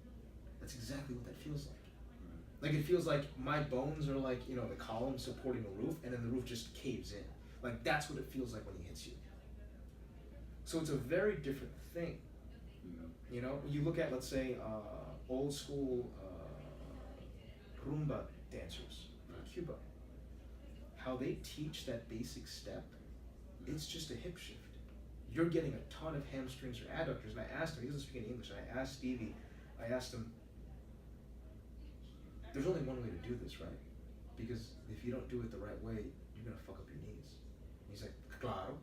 Speaker 1: That's exactly what that feels like. Like it feels like my bones are like, the column supporting the roof, and then the roof just caves in. Like that's what it feels like when he hits you. So it's a very different thing. You look at, let's say, old school Rumba dancers in Cuba. How they teach that basic step, it's just a hip shift. You're getting a ton of hamstrings or adductors. And I asked him, he doesn't speak any English, and I asked Stevie, him, there's only one way to do this, right? Because if you don't do it the right way, you're gonna fuck up your knees. And he's like, claro.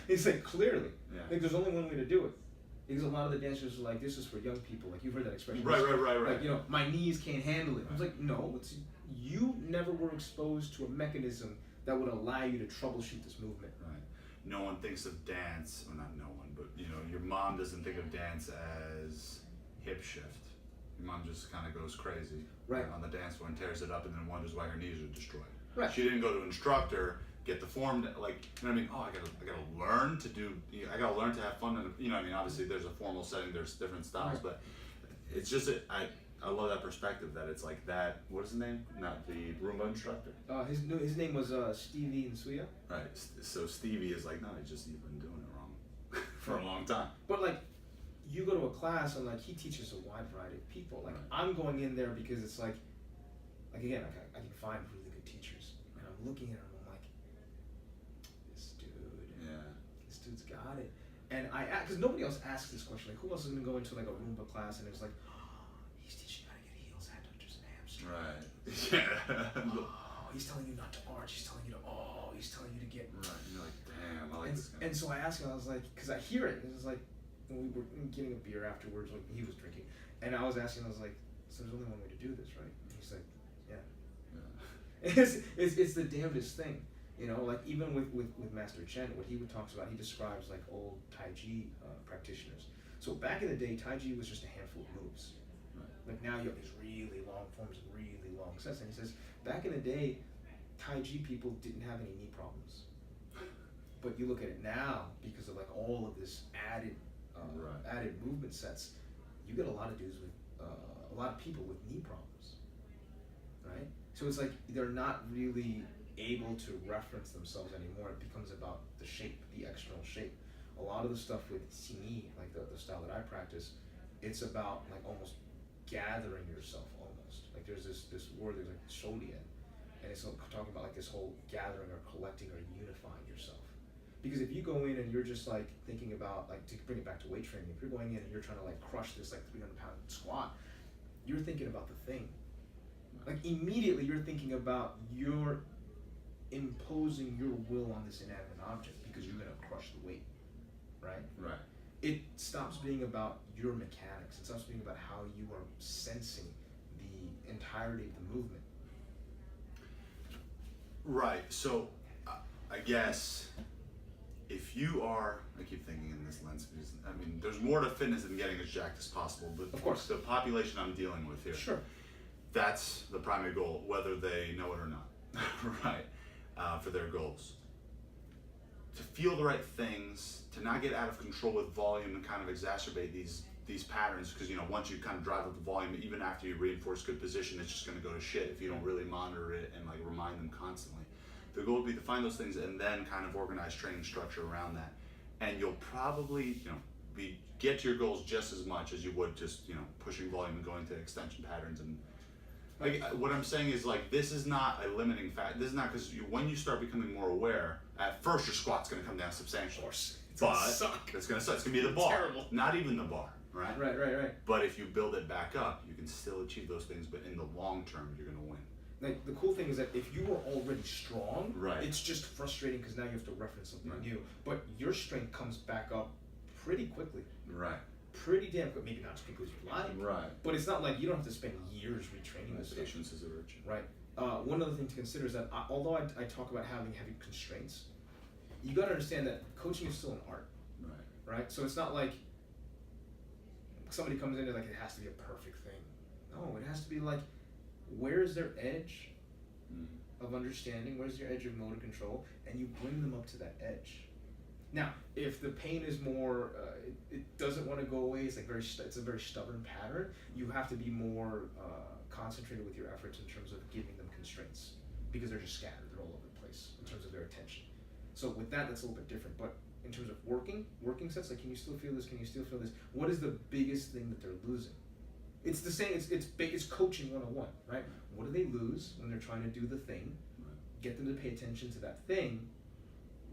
Speaker 1: He's like, clearly. Yeah. Like there's only one way to do it. Because a lot of the dancers are like, this is for young people. Like you've heard that expression.
Speaker 2: Right.
Speaker 1: Like, my knees can't handle it. I was like, no, you never were exposed to a mechanism that would allow you to troubleshoot this movement.
Speaker 2: Right. No one thinks of dance, or not no one, but your mom doesn't think of dance as hip shift. Your mom just kind of goes crazy on the dance floor and tears it up, and then wonders why her knees are destroyed.
Speaker 1: Right.
Speaker 2: She didn't go to an instructor get the form, like, you know what I mean? Oh, I gotta learn to do, I gotta learn to have fun, and you know what I mean? Obviously there's a formal setting, there's different styles,
Speaker 1: Right.
Speaker 2: but it's just, I love that perspective that it's like that, what is his name? Not the Rumba instructor?
Speaker 1: His name was Stevie and Suya.
Speaker 2: Right, so Stevie is like, no, you've been doing it wrong for a long time.
Speaker 1: But like, you go to a class and like he teaches a wide variety of people. Like I'm going in there because it's like again, like I can find really good teachers, and I'm looking at them, I'm like, this dude's got it. And because nobody else asks this question, like who else is gonna go into like a Rumba class and it's like, oh, he's teaching you how to get heels, adductors, and hamstrings.
Speaker 2: Right. Yeah.
Speaker 1: Oh, he's telling you not to arch. He's telling you to. Oh, he's telling you to get.
Speaker 2: Right. And you're like, damn, I like this guy.
Speaker 1: And so I asked him. I was like, because I hear it. And it was like, when we were getting a beer afterwards, like he was drinking, and I was asking. I was like, so there's only one way to do this, right? And he's like, yeah. It's the damnedest thing, you know. Like even with Master Chen, what he talks about, he describes like old Tai Chi practitioners. So back in the day, Tai Chi was just a handful of moves. Like now you have these really long forms and really long sets. And he says, back in the day, Tai Chi people didn't have any knee problems. But you look at it now, because of like all of this added movement sets, you get a lot of dudes with, a lot of people with knee problems, right? So it's like they're not really able to reference themselves anymore. It becomes about the shape, the external shape. A lot of the stuff with Xingyi, like the style that I practice, it's about like almost gathering yourself almost. Like there's this word, there's like shodian, and it's talking about like this whole gathering or collecting or unifying yourself. Because if you go in and you're just like thinking about, like to bring it back to weight training, if you're going in and you're trying to like crush this like 300-pound squat, you're thinking about the thing. Like immediately you're thinking about you're imposing your will on this inanimate object because you're gonna crush the weight, right?
Speaker 2: Right.
Speaker 1: It stops being about your mechanics. It stops being about how you are sensing the entirety of the movement.
Speaker 2: Right. So, I guess if you are, I keep thinking in this lens because I mean, there's more to fitness than getting as jacked as possible. But
Speaker 1: of course,
Speaker 2: the population I'm dealing with here,
Speaker 1: sure,
Speaker 2: that's the primary goal, whether they know it or not. Right. For their goals. To feel the right things, to not get out of control with volume and kind of exacerbate these patterns, because you know once you kind of drive up the volume, even after you reinforce good position, it's just going to go to shit if you don't really monitor it and like remind them constantly. The goal would be to find those things and then kind of organize training structure around that, and you'll probably get to your goals just as much as you would just pushing volume and going to extension patterns. And like what I'm saying is like this is not a limiting factor. This is not because when you start becoming more aware, at first your squat's going to come down substantially.
Speaker 1: Of course.
Speaker 2: It's going to suck. It's going to suck. It's going to be the bar.
Speaker 1: Terrible.
Speaker 2: Not even the bar, right?
Speaker 1: Right.
Speaker 2: But if you build it back up, you can still achieve those things, but in the long term, you're going to win.
Speaker 1: Like the cool thing is that if you were already strong,
Speaker 2: right,
Speaker 1: it's just frustrating because now you have to reference something
Speaker 2: right,
Speaker 1: new. But your strength comes back up pretty quickly.
Speaker 2: Right.
Speaker 1: Pretty damn quick. Maybe not as quickly as you like.
Speaker 2: Right.
Speaker 1: But it's not like you don't have to spend years retraining this stuff.
Speaker 2: Patience is a virtue.
Speaker 1: Right. One other thing to consider is that although I talk about having heavy constraints, you got to understand that coaching is still an art.
Speaker 2: Right.
Speaker 1: Right. So it's not like somebody comes in and like it has to be a perfect thing. No, it has to be like, where is their edge of understanding? Where's your edge of motor control? And you bring them up to that edge. Now, if the pain is more, it doesn't want to go away. It's like it's a very stubborn pattern. You have to be more concentrated with your efforts in terms of giving them constraints because they're just scattered. They're all over the place in terms of their attention. So with that's a little bit different. But in terms of working sets, like can you still feel this? Can you still feel this? What is the biggest thing that they're losing? It's the same. It's coaching 101, right? What do they lose when they're trying to do the thing? Get them to pay attention to that thing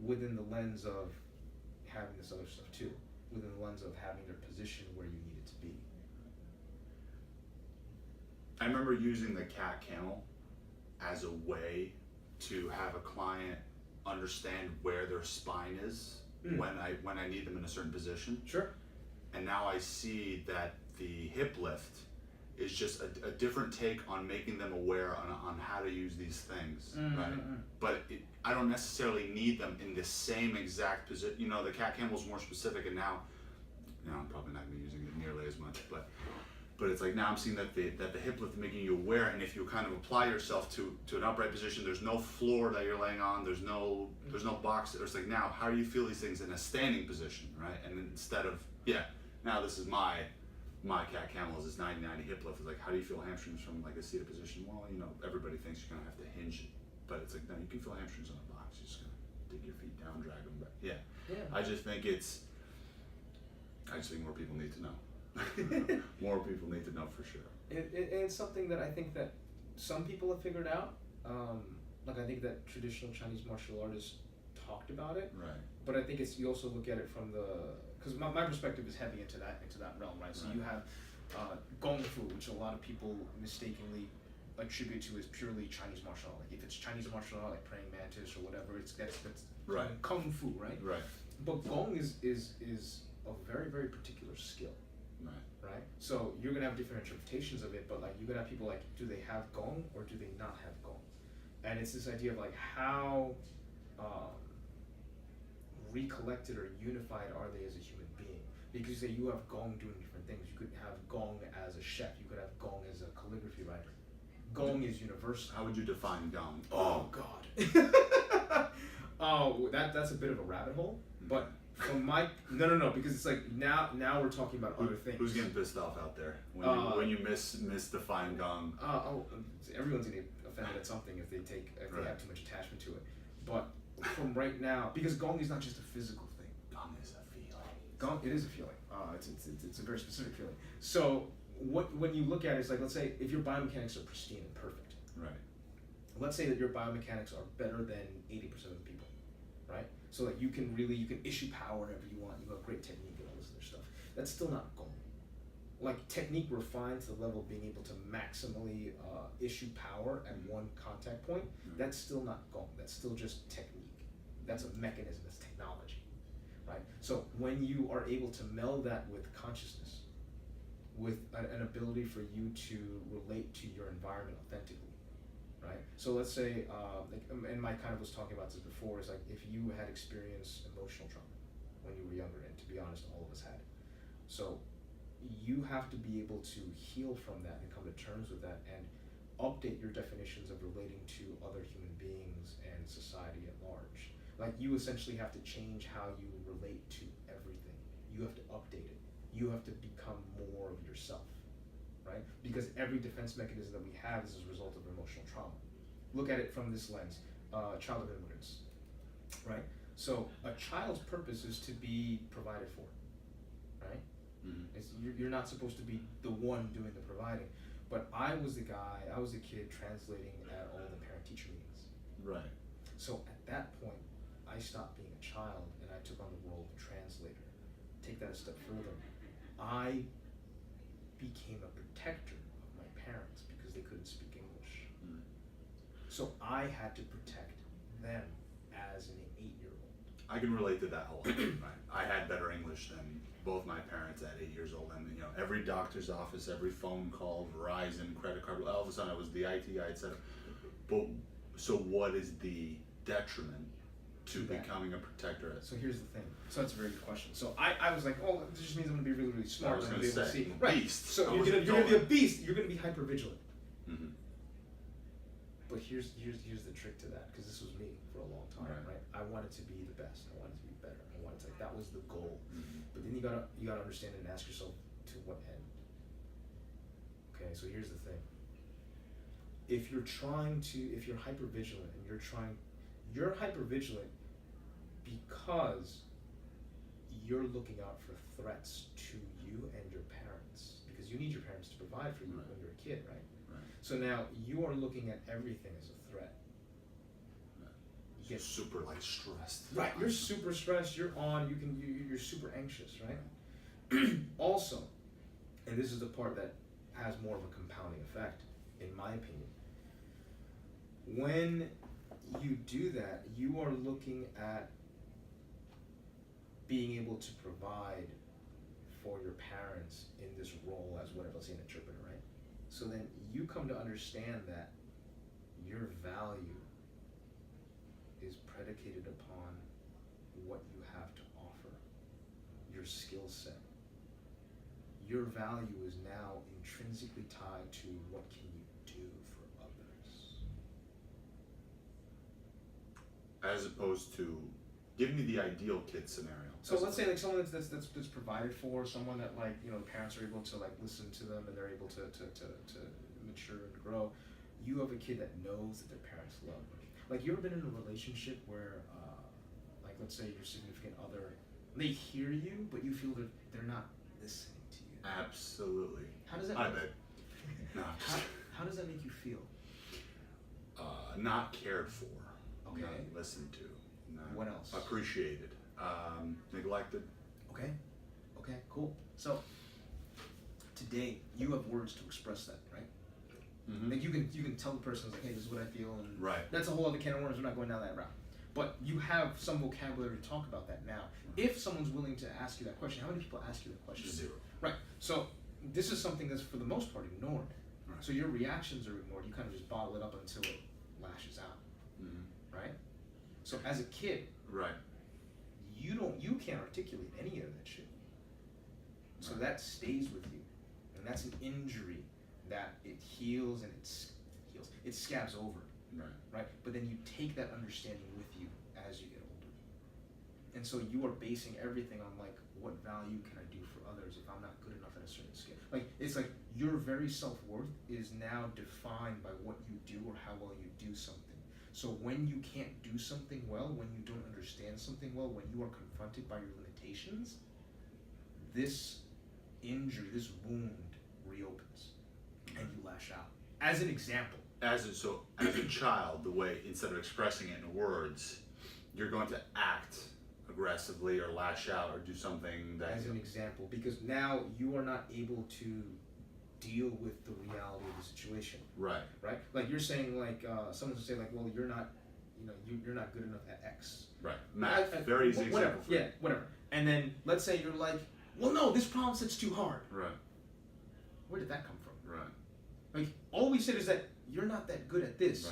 Speaker 1: within the lens of having this other stuff too, within the lens of having their position where you need it to be.
Speaker 2: I remember using the cat camel as a way to have a client understand where their spine is when I need them in a certain position.
Speaker 1: Sure.
Speaker 2: And now I see that the hip lift is just a different take on making them aware on how to use these things, right? But I don't necessarily need them in the same exact position. The cat camel's more specific, and now I'm probably not going to be using it nearly as much, but But it's like now I'm seeing that the hip lift is making you aware, and if you kind of apply yourself to an upright position, there's no floor that you're laying on, there's no box. It's like, now how do you feel these things in a standing position, right? And instead of, now this is my cat camel is this 90-90 hip lift. It's like, how do you feel hamstrings from like a seated position? Well, everybody thinks you're gonna have to hinge it, but it's like, no, you can feel hamstrings on a box. You're just gonna dig your feet down, drag them back. Yeah. I just think more people need to know. More people need to know for sure.
Speaker 1: It's something that I think that some people have figured out. Like I think that traditional Chinese martial artists talked about it.
Speaker 2: Right.
Speaker 1: But I think you also look at it from because my perspective is heavy into that realm, right? So you have gōngfu, which a lot of people mistakenly attribute to as purely Chinese martial art. Like if it's Chinese martial art, like praying mantis or whatever, that's
Speaker 2: right.
Speaker 1: kung fu, right?
Speaker 2: Right.
Speaker 1: But gong is a very, very particular skill. Right? So you're gonna have different interpretations of it, but like you're gonna have people like, do they have gong or do they not have gong? And it's this idea of like how recollected or unified are they as a human being? Because you say you have gong doing different things. You could have gong as a chef. You could have gong as a calligraphy writer. Gong is universal.
Speaker 2: How would you define gong?
Speaker 1: Oh God. That's a bit of a rabbit hole, but. From no, because it's like now we're talking about other things.
Speaker 2: Who's getting pissed off out there when you misdefine gong?
Speaker 1: Everyone's gonna get offended at something if they have too much attachment to it. But from right now, because gong is not just a physical thing.
Speaker 2: Gong is a feeling.
Speaker 1: Gong, it is a feeling. It's a very specific feeling. So when you look at it, it's like, let's say if your biomechanics are pristine and perfect.
Speaker 2: Right.
Speaker 1: Let's say that your biomechanics are better than 80% of the people, right? So like you can issue power whenever you want. You have great technique and all this other stuff. That's still not gong. Like technique refined to the level of being able to maximally issue power at one contact point. That's still not gong. That's still just technique. That's a mechanism. That's technology, right? So when you are able to meld that with consciousness, with an ability for you to relate to your environment authentically. Right. So let's say, and Mike kind of was talking about this before, is like if you had experienced emotional trauma when you were younger, and to be honest, all of us had. So you have to be able to heal from that and come to terms with that and update your definitions of relating to other human beings and society at large. Like you essentially have to change how you relate to everything. You have to update it. You have to become more of yourself. Right? Because every defense mechanism that we have is as a result of emotional trauma. Look at it from this lens, childhood immigrants, right? So a child's purpose is to be provided for, right? Mm-hmm. You're not supposed to be the one doing the providing, but I was the kid translating at all the parent-teacher meetings.
Speaker 2: Right.
Speaker 1: So at that point, I stopped being a child and I took on the role of translator. Take that a step further. I became a protector of my parents because they couldn't speak English. So I had to protect them as an 8-year-old.
Speaker 2: I can relate to that a lot. Right? I had better English than both my parents at 8 years old, and every doctor's office, every phone call, Verizon, credit card, all of a sudden I was the IT guy, etc. But so what is the detriment to becoming a protector?
Speaker 1: So here's the thing. So that's a very good question. So I was like, oh, this just means I'm going to be really, really smart.
Speaker 2: I was going
Speaker 1: to
Speaker 2: to say,
Speaker 1: see.
Speaker 2: Beast.
Speaker 1: So you're going to be a beast. You're going to be hyper vigilant.
Speaker 2: Mm-hmm.
Speaker 1: But here's the trick to that, because this was me for a long time, right? I wanted to be the best. I wanted to be better. That was the goal. Mm-hmm. But then you gotta understand it and ask yourself, to what end? Okay, so here's the thing. If you're hyper vigilant and you're hyper vigilant because you're looking out for threats to you and your parents, because you need your parents to provide for you when you're a kid, right? So now you are looking at everything as a threat.
Speaker 2: You get super stressed.
Speaker 1: Right, you're super stressed. You're you're super anxious, right? Also, and this is the part that has more of a compounding effect, in my opinion. When you do that, you are looking at being able to provide for your parents in this role as whatever, let's say an interpreter, right? So then you come to understand that your value is predicated upon what you have to offer, your skill set. your value is now intrinsically tied to what can you do for others.
Speaker 2: As opposed to, give me the ideal kid scenario.
Speaker 1: So let's say like someone that's provided for, someone that like, you know, parents are able to like listen to them and they're able to mature and grow. You have a kid that knows that their parents love them. Like, you ever been in a relationship where, like, let's say your significant other, they hear you, but you feel that they're not listening to you?
Speaker 2: Absolutely.
Speaker 1: How does that?
Speaker 2: I bet. No.
Speaker 1: How does that make you feel?
Speaker 2: Not cared for.
Speaker 1: Okay.
Speaker 2: Not listened to. Not
Speaker 1: What else?
Speaker 2: Appreciated. Neglected.
Speaker 1: Okay. Okay. Cool. So today you have words to express that, right?
Speaker 2: Mm-hmm.
Speaker 1: Like you can tell the person like, hey, this is what I feel, and
Speaker 2: Right.
Speaker 1: that's a whole other can of worms. We're not going down that route. But you have some vocabulary to talk about that now. If someone's willing to ask you that question, how many people ask you that question?
Speaker 2: 0.
Speaker 1: Right. So this is something that's for the most part ignored.
Speaker 2: Right.
Speaker 1: So your reactions are ignored. You kind of just bottle it up until it lashes out.
Speaker 2: Mm-hmm.
Speaker 1: Right. So as a kid,
Speaker 2: Right.
Speaker 1: you can't articulate any of that shit. So
Speaker 2: Right.
Speaker 1: that stays with you, and that's an injury that it heals and it scabs over.
Speaker 2: Right.
Speaker 1: Right? But then you take that understanding with you as you get older. And so you are basing everything on like, what value can I do for others if I'm not good enough at a certain skill? Like, it's like your very self-worth is now defined by what you do or how well you do something. So when you can't do something well, when you don't understand something well, when you are confronted by your limitations, this injury, this wound reopens and you lash out. As an example.
Speaker 2: As a child, the way, instead of expressing it in words, you're going to act aggressively or lash out or do something that...
Speaker 1: As an example, because now you are not able to deal with the reality of the situation.
Speaker 2: Right.
Speaker 1: Right? Like you're saying, like someone would say, like, well, you're not, you're not good enough at X.
Speaker 2: Right. Math. Very easy
Speaker 1: whatever.
Speaker 2: example for you.
Speaker 1: Yeah, whatever. And then let's say you're like, well, no, this problem set's too hard.
Speaker 2: Right.
Speaker 1: Where did that come from?
Speaker 2: Right.
Speaker 1: Like, all we said is that you're not that good at this.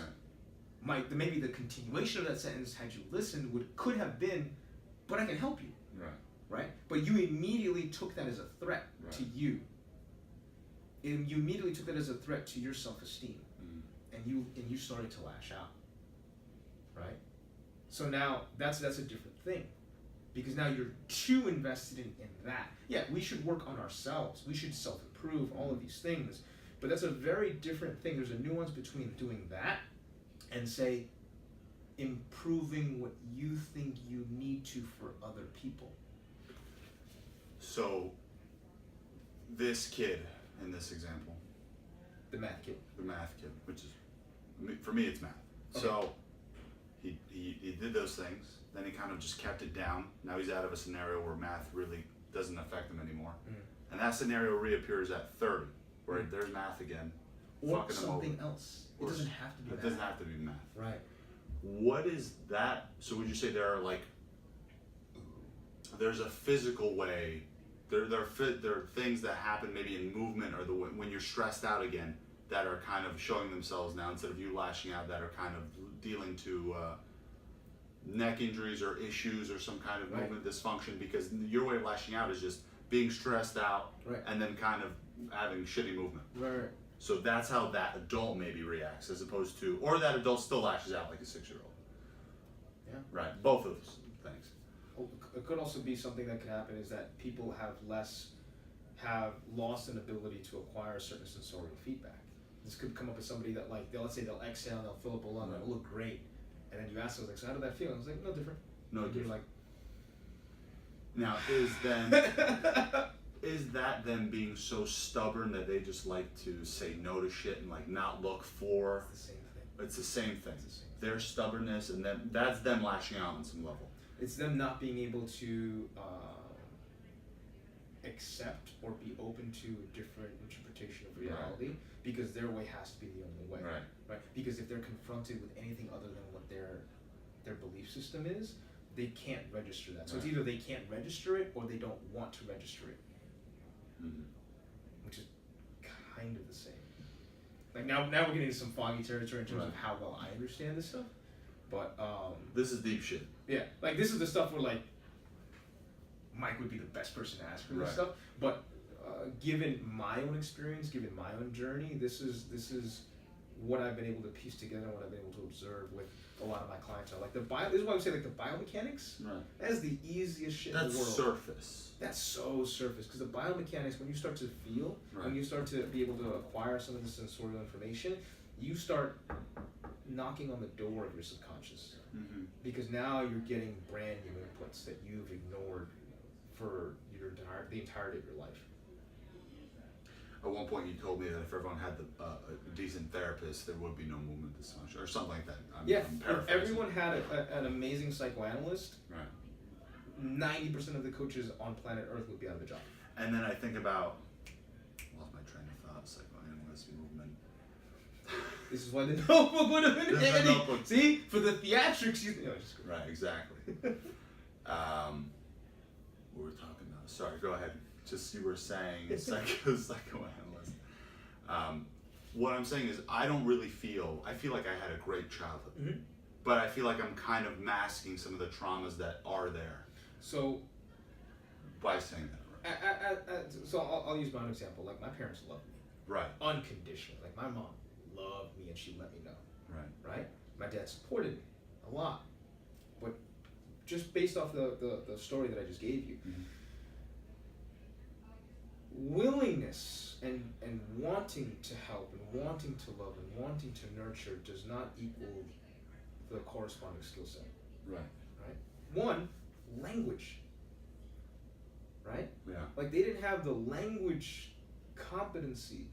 Speaker 2: Right.
Speaker 1: Maybe the continuation of that sentence, had you listened, could have been, but I can help you.
Speaker 2: Right.
Speaker 1: Right? But you immediately took that as a threat to you. And you immediately took that as a threat to your self-esteem.
Speaker 2: Mm.
Speaker 1: And you started to lash out. Right? So now that's a different thing. Because now you're too invested in that. Yeah, we should work on ourselves. We should self-improve, all of these things. But that's a very different thing. There's a nuance between doing that and, say, improving what you think you need to for other people.
Speaker 2: So, this kid in this example,
Speaker 1: The math kid.
Speaker 2: the math kid, which is, for me, it's math.
Speaker 1: Okay.
Speaker 2: So, he did those things. Then he kind of just kept it down. Now he's out of a scenario where math really doesn't affect him anymore. Mm. And that scenario reappears at 30, where there's math again.
Speaker 1: Or
Speaker 2: fucking
Speaker 1: something
Speaker 2: him over.
Speaker 1: else. It doesn't have to be math.
Speaker 2: It doesn't have to be math.
Speaker 1: Right.
Speaker 2: What is that? So would you say there are there's a physical way, there are things that happen maybe in movement or when you're stressed out again that are kind of showing themselves now instead of you lashing out, that are kind of dealing to neck injuries or issues or some kind of movement dysfunction, because your way of lashing out is just being stressed out and then kind of having shitty movement.
Speaker 1: Right.
Speaker 2: So that's how that adult maybe reacts, as opposed to, or that adult still lashes out like a 6-year-old.
Speaker 1: Yeah.
Speaker 2: Right. Both of those things.
Speaker 1: It could also be something that could happen is that people have lost an ability to acquire certain sensorial feedback. This could come up as somebody that let's say they'll exhale, they'll fill up a lung, it'll look great, and then you ask them like, so how did that feel? And I was like, no different.
Speaker 2: No
Speaker 1: and
Speaker 2: different.
Speaker 1: You're like,
Speaker 2: Now is that them being so stubborn that they just like to say no to shit and like not look for?
Speaker 1: It's the same thing.
Speaker 2: It's the same thing.
Speaker 1: It's the same thing.
Speaker 2: Their stubbornness, and then that's them lashing out on some level.
Speaker 1: It's them not being able to accept or be open to a different interpretation of reality, because their way has to be the only way. Right. Because if they're confronted with anything other than what their belief system is, they can't register that. So it's either they can't register it or they don't want to register it.
Speaker 2: Mm-hmm.
Speaker 1: Which is kind of the same. Like now we're getting into some foggy territory in terms of how well I understand this stuff. But
Speaker 2: this is deep shit.
Speaker 1: Yeah, like this is the stuff where like Mike would be the best person to ask for this stuff. But given my own experience, given my own journey, this is what I've been able to piece together, and what I've been able to observe with a lot of my clientele. Like this is why I would say like the biomechanics.
Speaker 2: Right.
Speaker 1: That is the easiest shit in
Speaker 2: That's
Speaker 1: the world.
Speaker 2: surface.
Speaker 1: That's so surface, because the biomechanics, when you start to feel,
Speaker 2: Right.
Speaker 1: when you start to be able to acquire some of the sensorial information, you start knocking on the door of your subconscious.
Speaker 2: Mm-hmm.
Speaker 1: Because now you're getting brand new inputs that you've ignored for the entirety of your life.
Speaker 2: At one point, you told me that if everyone had a decent therapist, there would be no movement dysfunction, or something like that. I'm
Speaker 1: If
Speaker 2: paraphrasing.
Speaker 1: everyone had an amazing psychoanalyst,
Speaker 2: Right.
Speaker 1: 90% of the coaches on planet Earth would be out of a job.
Speaker 2: And then I think about, lost my train of thought, psychoanalyst, movement.
Speaker 1: This is why the notebook would have been
Speaker 2: This is the
Speaker 1: handy.
Speaker 2: Notebook.
Speaker 1: See, for the theatrics, just
Speaker 2: Right, exactly. What were we talking about? Sorry, go ahead. Just you were saying psychoanalyst. What I'm saying is I feel like I had a great childhood,
Speaker 1: Mm-hmm.
Speaker 2: but I feel like I'm kind of masking some of the traumas that are there
Speaker 1: So,
Speaker 2: by saying that. Right.
Speaker 1: so I'll use my own example. Like, my parents loved me
Speaker 2: Right.
Speaker 1: unconditionally. Like, my mom loved me and she let me know.
Speaker 2: Right.
Speaker 1: Right? My dad supported me a lot. But just based off the story that I just gave you,
Speaker 2: Mm-hmm.
Speaker 1: willingness and wanting to help and wanting to love and wanting to nurture does not equal the corresponding skill set.
Speaker 2: Right.
Speaker 1: Right? One, language. Right?
Speaker 2: Yeah.
Speaker 1: Like, they didn't have the language competency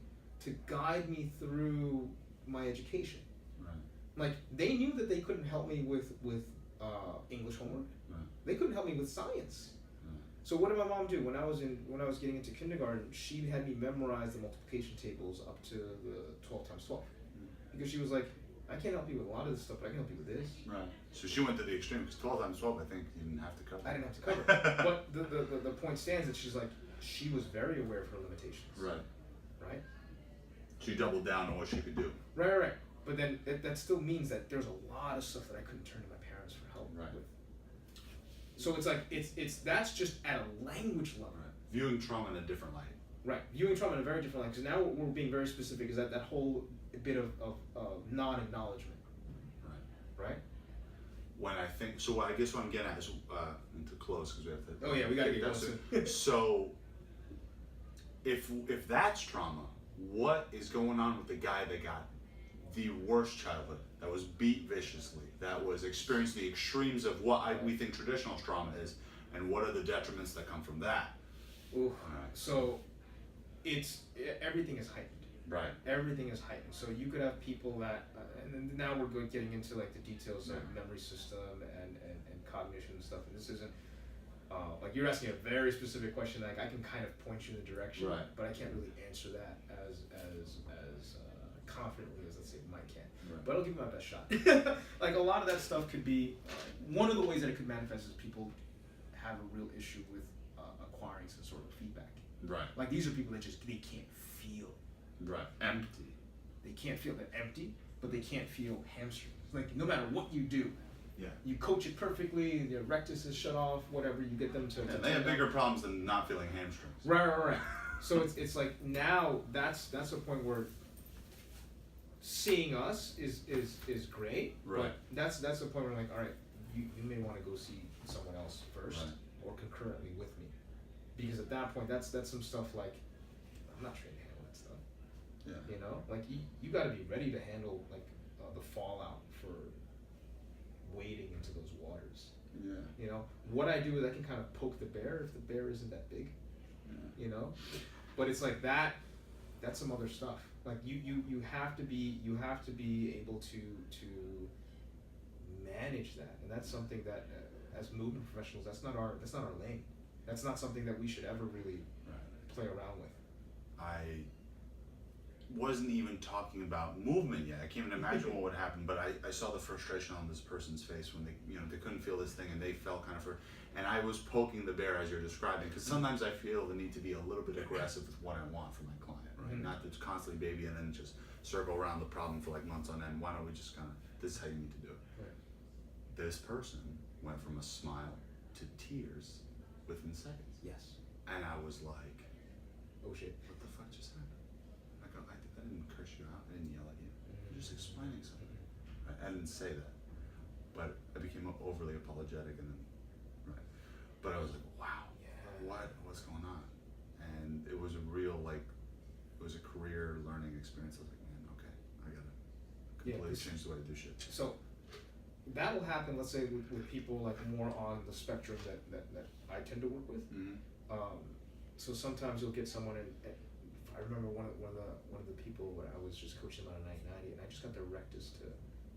Speaker 1: to guide me through my education.
Speaker 2: Right.
Speaker 1: Like, they knew that they couldn't help me with English homework.
Speaker 2: Right.
Speaker 1: They couldn't help me with science.
Speaker 2: Right.
Speaker 1: So what did my mom do when I was getting into kindergarten? She had me memorize the multiplication tables up to the 12 times 12, because she was like, I can't help you with a lot of this stuff, but I can help you with this.
Speaker 2: Right. So she went to the extreme, because 12 times 12, I think you didn't have to cover.
Speaker 1: I didn't have to cover it. But the point stands that she's like, she was very aware of her limitations.
Speaker 2: Right.
Speaker 1: Right?
Speaker 2: She doubled down on what she could do.
Speaker 1: Right. But then that still means that there's a lot of stuff that I couldn't turn to my parents for help
Speaker 2: Right.
Speaker 1: with. So it's like, that's just at a language level.
Speaker 2: Right. Viewing trauma in a different light.
Speaker 1: Right. Viewing trauma in a very different light. Because now what we're being very specific is that whole bit of non-acknowledgement. Right?
Speaker 2: When I think, so I guess what I'm getting at is, and to close, because we have to.
Speaker 1: Oh yeah, we gotta get
Speaker 2: that's
Speaker 1: close.
Speaker 2: it. So, if that's trauma, what is going on with the guy that got the worst childhood, that was beat viciously, that was experiencing the extremes of what we think traditional trauma is, and what are the detriments that come from that?
Speaker 1: Ooh.
Speaker 2: Alright.
Speaker 1: So, everything is heightened.
Speaker 2: Right.
Speaker 1: Everything is heightened. So you could have people that, and then now we're getting into like the details of memory system and cognition and stuff. And this isn't like, you're asking a very specific question. Like, I can kind of point you in the direction,
Speaker 2: Right.
Speaker 1: but I can't really answer that as confidently as, let's say, Mike can.
Speaker 2: Right.
Speaker 1: But I'll give you my best shot. Like, a lot of that stuff could be one of the ways that it could manifest is people have a real issue with acquiring some sort of feedback.
Speaker 2: Right.
Speaker 1: Like, these are people that they can't feel.
Speaker 2: Right.
Speaker 1: Empty. They can't feel. They're empty, but they can't feel hamstrings. Like, no matter what you do,
Speaker 2: Yeah.
Speaker 1: you coach it perfectly, their rectus is shut off, whatever, you get them to.
Speaker 2: And they have bigger problems than not feeling hamstrings.
Speaker 1: Right. So it's like, now that's a point where seeing us is great.
Speaker 2: Right.
Speaker 1: But that's the point where I'm like, all right, you may want to go see someone else first,
Speaker 2: Right.
Speaker 1: or concurrently with me, because at that point that's some stuff like, I'm not trained to handle that stuff.
Speaker 2: Yeah.
Speaker 1: You know, like, you got to be ready to handle like the fallout for wading into those waters.
Speaker 2: Yeah.
Speaker 1: You know, what I do is I can kind of poke the bear if the bear isn't that big.
Speaker 2: Yeah.
Speaker 1: You know, but it's like that's some other stuff. Like, you have to be able to manage that, and that's something that as movement professionals, that's not our lane. That's not something that we should ever really play around with.
Speaker 2: I wasn't even talking about movement yet. I can't even imagine what would happen, but I saw the frustration on this person's face when they couldn't feel this thing, and they felt kind of and I was poking the bear as you're describing, because sometimes I feel the need to be a little bit aggressive with what I want from my client, right?
Speaker 1: Mm-hmm.
Speaker 2: Not to constantly baby and then just circle around the problem for like months on end. Why don't we just kind of, this is how you need to do it.
Speaker 1: Right.
Speaker 2: This person went from a smile to tears within seconds.
Speaker 1: Yes.
Speaker 2: And I was like,
Speaker 1: oh shit.
Speaker 2: What the fuck just happened? I didn't curse you out. I didn't yell at you. You're just explaining something. I didn't say that, but I became overly apologetic, and then, but I was like, wow, what's going on? And it was a real, like, it was a career learning experience. I was like, man, okay, I gotta completely change the way I do shit.
Speaker 1: So that will happen, let's say, with people like more on the spectrum that I tend to work with. So sometimes you'll get someone, and I remember one of the people where I was just coaching them on a 90, and I just got their rectus to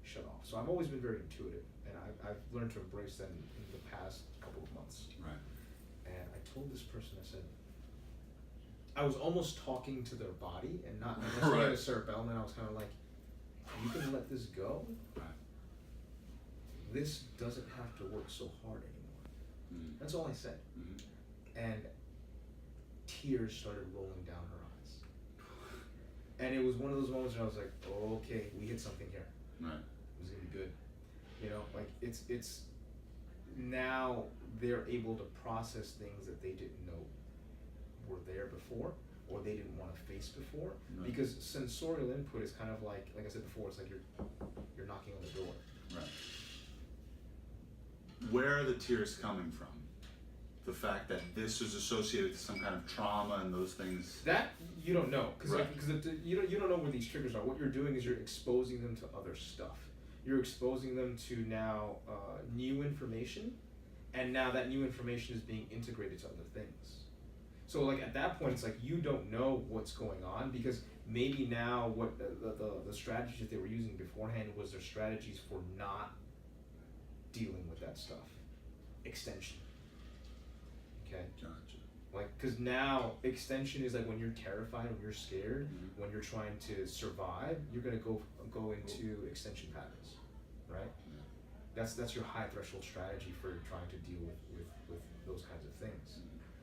Speaker 1: shut off. So I've always been very intuitive, and I've learned to embrace that in the past couple of months.
Speaker 2: Right.
Speaker 1: And I told this person, I said, I was almost talking to their body and not necessarily a cerebellum, and I was kind of like, you can let this go.
Speaker 2: Right.
Speaker 1: This doesn't have to work so hard anymore. That's all I said. And tears started rolling down her eyes. And it was one of those moments where I was like, oh, okay, we hit something here.
Speaker 2: Right.
Speaker 1: It was gonna be good. You know, like it's now they're able to process things that they didn't know were there before, or they didn't want to face before.
Speaker 2: Right.
Speaker 1: Because sensorial input is kind of like I said before, it's like you're knocking on the door.
Speaker 2: Right. Where are the tears coming from? The fact that this is associated with some kind of trauma and those things.
Speaker 1: That you don't know, because
Speaker 2: Right.
Speaker 1: you don't know where these triggers are. What you're doing is you're exposing them to other stuff. You're exposing them to now new information, and now that new information is being integrated to other things. So like at that point, it's like you don't know what's going on, because maybe now what the strategies that they were using beforehand was their strategies for not dealing with that stuff. Extension. Okay.
Speaker 2: Gotcha.
Speaker 1: Like, because now extension is like when you're terrified, when you're scared, when you're trying to survive, you're gonna go into extension patterns, right?
Speaker 2: Yeah.
Speaker 1: That's your high threshold strategy for trying to deal with those kinds of things.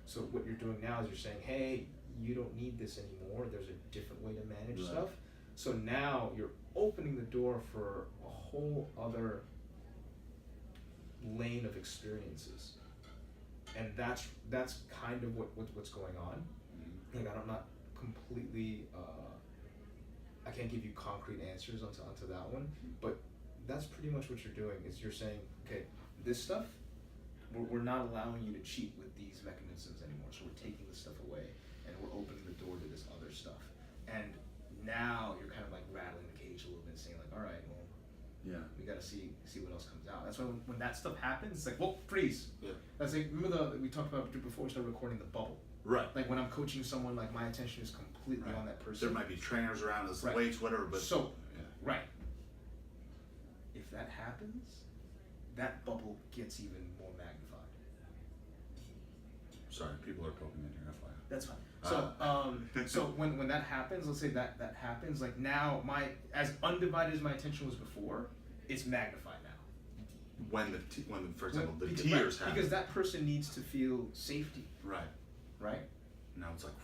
Speaker 1: So what you're doing now is you're saying, hey, you don't need this anymore. There's a different way to manage stuff. So now you're opening the door for a whole other lane of experiences. And that's kind of what's going on. Like I'm not completely, I can't give you concrete answers onto that one, but that's pretty much what you're doing. Is you're saying, okay, this stuff, we're not allowing you to cheat with these mechanisms anymore. So we're taking this stuff away, and we're opening the door to this other stuff. And now you're kind of like rattling the cage a little bit, saying like, all right, well, we got to see what else comes out. That's why when that stuff happens, it's like, well, freeze. Yeah. That's like, remember we talked about before we started recording the bubble. Right. Like when I'm coaching someone, like my attention is completely on that person.
Speaker 2: There might be trainers around us, weights, whatever, but
Speaker 1: if that happens, that bubble gets even more magnified.
Speaker 2: Sorry, people are poking in here, FYI.
Speaker 1: That's fine. So so when that happens, let's say that happens, like now as undivided as my attention was before, it's magnified now.
Speaker 2: When for example the tears happen.
Speaker 1: Because that person needs to feel safety. Right?
Speaker 2: Now it's like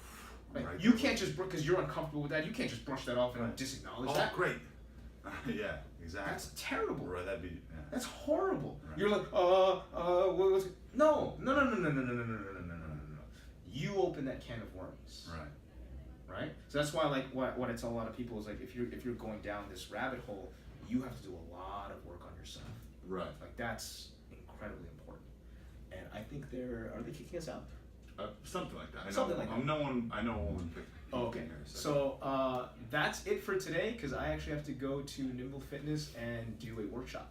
Speaker 1: right. You can't just, because you're uncomfortable with that, you can't just brush that off and disacknowledge that.
Speaker 2: Oh, great. Yeah, exactly.
Speaker 1: That's terrible.
Speaker 2: Right, that'd be. Yeah.
Speaker 1: That's horrible.
Speaker 2: Right.
Speaker 1: You're like, what's no. You open that can of worms. Right. So that's why, like, what I tell a lot of people is like, if you're going down this rabbit hole, you have to do a lot of work on yourself.
Speaker 2: Right.
Speaker 1: Like that's incredibly important. And I think are they kicking us out?
Speaker 2: Something like that.
Speaker 1: I know
Speaker 2: a woman.
Speaker 1: Okay. So that's it for today, because I actually have to go to Nimble Fitness and do a workshop.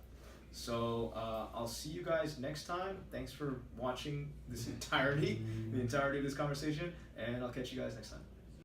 Speaker 1: So I'll see you guys next time. Thanks for watching the entirety of this conversation, and I'll catch you guys next time.